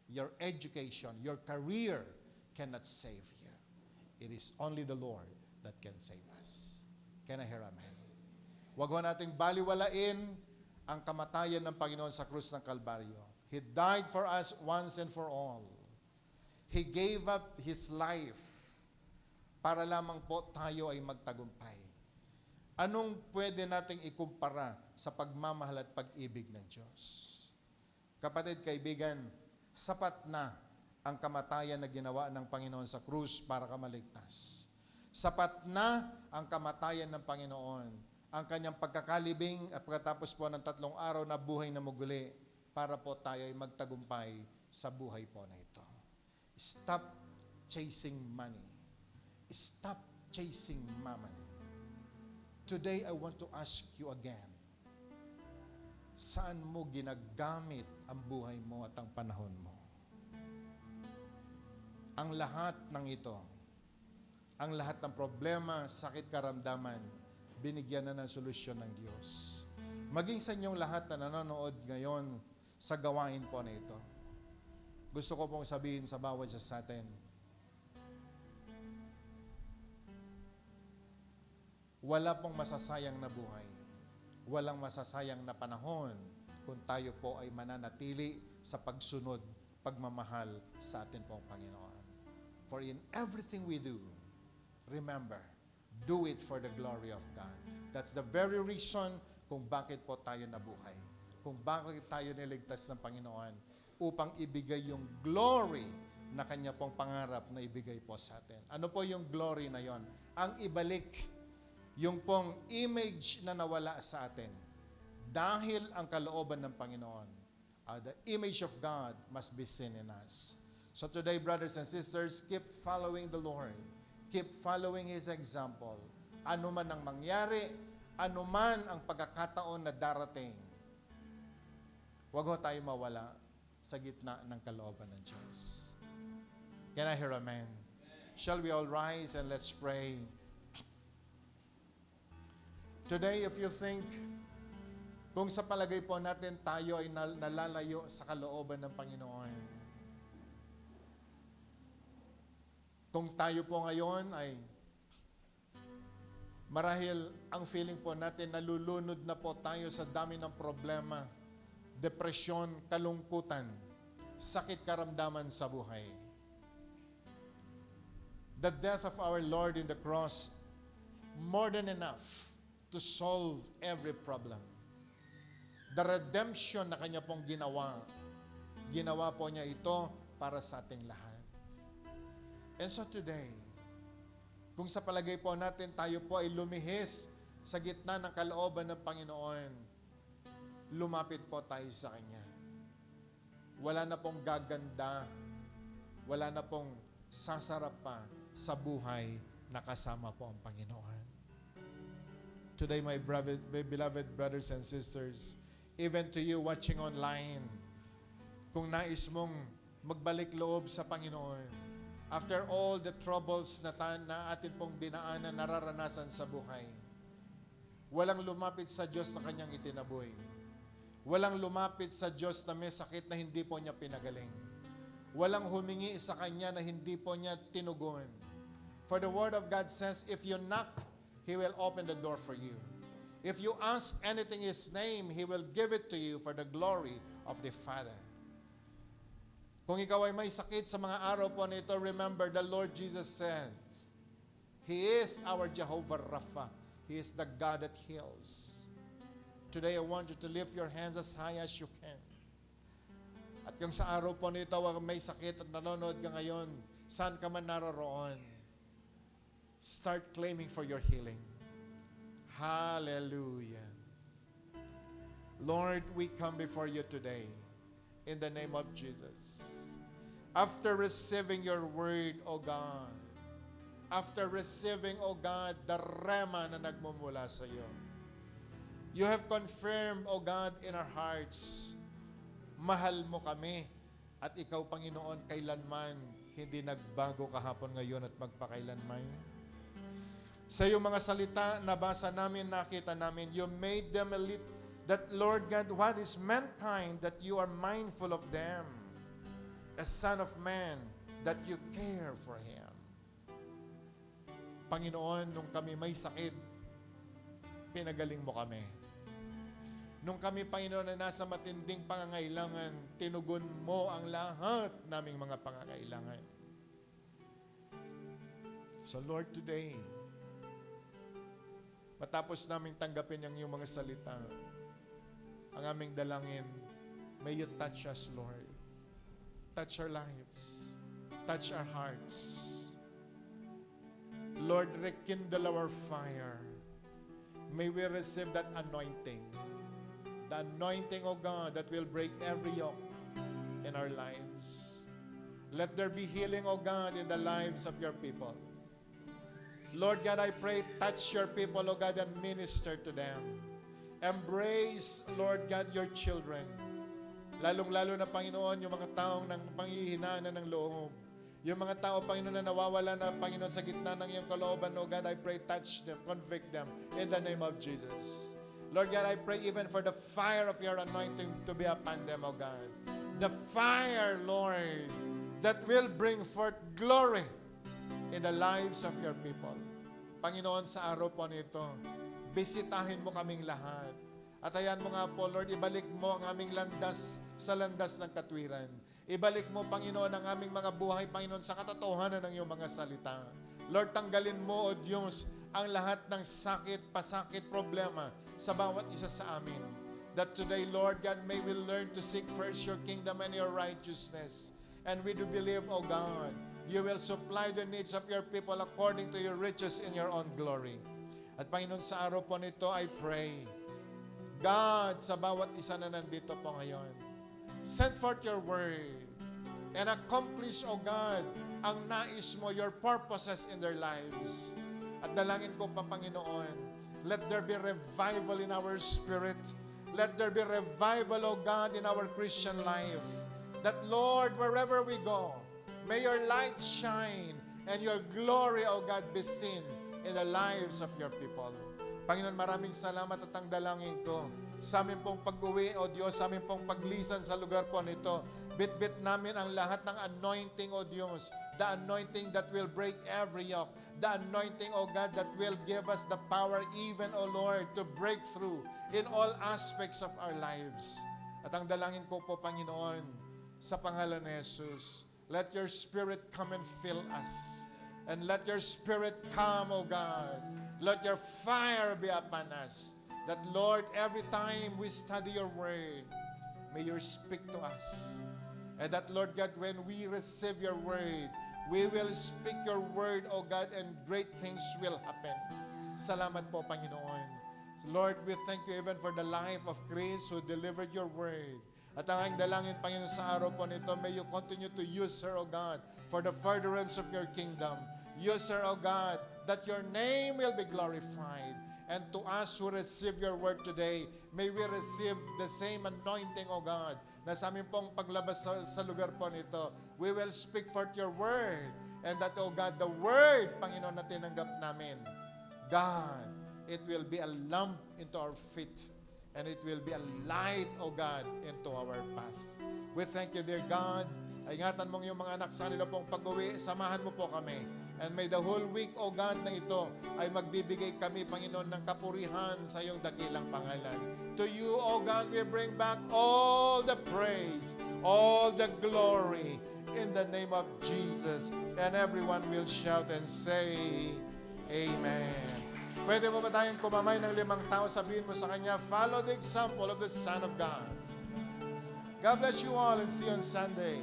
your education, your career cannot save you. It is only the Lord that can save us. Can I hear amen? Huwag mo nating baliwalain ang kamatayan ng Panginoon sa krus ng Kalbaryo. He died for us once and for all. He gave up His life para lamang po tayo ay magtagumpay. Anong pwede nating ikumpara sa pagmamahal at pag-ibig ng Diyos? Kapatid, kaibigan, sapat na ang kamatayan na ginawa ng Panginoon sa krus para ka maligtas. Sapat na ang kamatayan ng Panginoon, ang kanyang pagkakalibing at pagkatapos po ng 3 araw na buhay na muguli para po tayo ay magtagumpay sa buhay po na ito. Stop chasing money. Stop chasing mammon. Today, I want to ask you again, saan mo ginagamit ang buhay mo at ang panahon mo? Ang lahat ng ito ang lahat ng problema, sakit, karamdaman, binigyan na ng solusyon ng Diyos. Maging sa inyong lahat na nanonood ngayon sa gawain po na ito. Gusto ko pong sabihin sa bawat isa sa atin, wala pong masasayang na buhay. Walang masasayang na panahon kung tayo po ay mananatili sa pagsunod, pagmamahal sa atin pong Panginoon. For in everything we do, remember, do it for the glory of God. That's the very reason kung bakit po tayo nabuhay. Kung bakit tayo niligtas ng Panginoon upang ibigay yung glory na Kanya pong pangarap na ibigay po sa atin. Ano po yung glory na yon? Ang ibalik yung pong image na nawala sa atin. Dahil ang kalooban ng Panginoon, the image of God must be seen in us. So today, brothers and sisters, keep following the Lord. Keep following His example. Ano man ang mangyari, ano man ang pagkakataon na darating, huwag ho tayo mawala sa gitna ng kalooban ng Diyos. Can I hear amen? Shall we all rise and let's pray? Today, if you think, kung sa palagay po natin tayo ay nalalayo sa kalooban ng Panginoon, kung tayo po ngayon ay marahil ang feeling po natin nalulunod na po tayo sa dami ng problema, depresyon, kalungkutan, sakit karamdaman sa buhay. The death of our Lord in the cross, more than enough to solve every problem. The redemption na Kanya pong ginawa po niya ito para sa ating lahat. And so today, kung sa palagay po natin tayo po ay lumihis sa gitna ng kalooban ng Panginoon, lumapit po tayo sa Kanya. Wala na pong gaganda, wala na pong sasarap pa sa buhay na kasama po ang Panginoon. Today, my beloved brothers and sisters, even to you watching online, kung nais mong magbalik loob sa Panginoon, after all the troubles na atin pong dinaanan, nararanasan sa buhay, walang lumapit sa Diyos na Kanyang itinaboy. Walang lumapit sa Diyos na may sakit na hindi po niya pinagaling. Walang humingi sa Kanya na hindi po niya tinugon. For the Word of God says, if you knock, He will open the door for you. If you ask anything in His name, He will give it to you for the glory of the Father. Kung ikaw ay may sakit sa mga araw po nito, remember the Lord Jesus said, He is our Jehovah Rapha. He is the God that heals. Today, I want you to lift your hands as high as you can. At kung sa araw po nito may sakit at nanonood ka ngayon, saan ka man naroroon, start claiming for your healing. Hallelujah. Lord, we come before you today in the name of Jesus. After receiving your word, O God, after receiving, O God, the rema na nagmumula sa iyo, you have confirmed, O God, in our hearts, mahal mo kami at ikaw, Panginoon, kailanman hindi nagbago kahapon, ngayon at magpakailanman. Sa iyong mga salita, nabasa namin, nakita namin, you made them that, Lord God, what is mankind that you are mindful of them? A son of man, that you care for him. Panginoon, nung kami may sakit, pinagaling mo kami. Nung kami, Panginoon, na nasa matinding pangangailangan, tinugon mo ang lahat naming mga pangangailangan. So Lord, today, matapos naming tanggapin ang iyong mga salita, ang aming dalangin, may you touch us, Lord. Touch our lives. Touch our hearts. Lord, rekindle our fire. May we receive that anointing. The anointing, O God, that will break every yoke in our lives. Let there be healing, O God, in the lives of your people. Lord God, I pray, touch your people, O God, and minister to them. Embrace, Lord God, your children. Lalong-lalo na, Panginoon, yung mga taong ng panghihinaan ng loob. Yung mga tao, Panginoon, na nawawala na, Panginoon, sa gitna ng iyong kalooban, oh God, I pray, touch them, convict them, in the name of Jesus. Lord God, I pray even for the fire of your anointing to be upon them, oh God. The fire, Lord, that will bring forth glory in the lives of your people. Panginoon, sa araw po nito, bisitahin mo kaming lahat. At ayan mo nga po, Lord, ibalik mo ang aming landas sa landas ng katwiran. Ibalik mo, Panginoon, ang aming mga buhay, Panginoon, sa katotohanan ng iyong mga salita. Lord, tanggalin mo, O Diyos, ang lahat ng sakit, pasakit, problema sa bawat isa sa amin. That today, Lord God, may we learn to seek first your kingdom and your righteousness. And we do believe, O God, you will supply the needs of your people according to your riches in your own glory. At Panginoon, sa araw po nito, I pray, God, sa bawat isa na nandito po ngayon, send forth your word and accomplish, O God, ang nais mo, your purposes in their lives. At dalangin ko pa, Panginoon, let there be revival in our spirit. Let there be revival, O God, in our Christian life. That, Lord, wherever we go, may your light shine and your glory, O God, be seen in the lives of your people. Panginoon, maraming salamat at ang dalangin ko sa aming pong pag-uwi, O Diyos, sa aming pong paglisan sa lugar po nito. Bit-bit namin ang lahat ng anointing, O Diyos, the anointing that will break every yoke, the anointing, O God, that will give us the power even, O Lord, to break through in all aspects of our lives. At ang dalangin ko po, Panginoon, sa pangalan ni Jesus, let your Spirit come and fill us. And let your Spirit come, O God. Let your fire be upon us. That, Lord, every time we study your word, may you speak to us. And that, Lord God, when we receive your word, we will speak your word, O God, and great things will happen. Salamat po, Panginoon. So, Lord, we thank you even for the life of Chris who delivered your word. At ang aking dalangin, Panginoon, sa araw po nito, may you continue to use her, O God, for the furtherance of your kingdom. Use her, O God, that your name will be glorified. And to us who receive your word today, may we receive the same anointing, O God, na sa amin pong paglabas sa lugar po nito. We will speak forth your word. And that, O God, the word, Panginoon, na tinanggap namin, God, it will be a lamp into our feet. And it will be a light, O God, into our path. We thank you, dear God. Ingatan mong yung mga anak sa nila pong pag-uwi. Samahan mo po kami. And may the whole week, O God, na ito ay magbibigay kami, Panginoon, ng kapurihan sa iyong dakilang pangalan. To you, O God, we bring back all the praise, all the glory, in the name of Jesus. And everyone will shout and say, Amen. Pwede mo ba tayong kumamay ng 5 tao? Sabihin mo sa kanya, follow the example of the Son of God. God bless you all and see you on Sunday.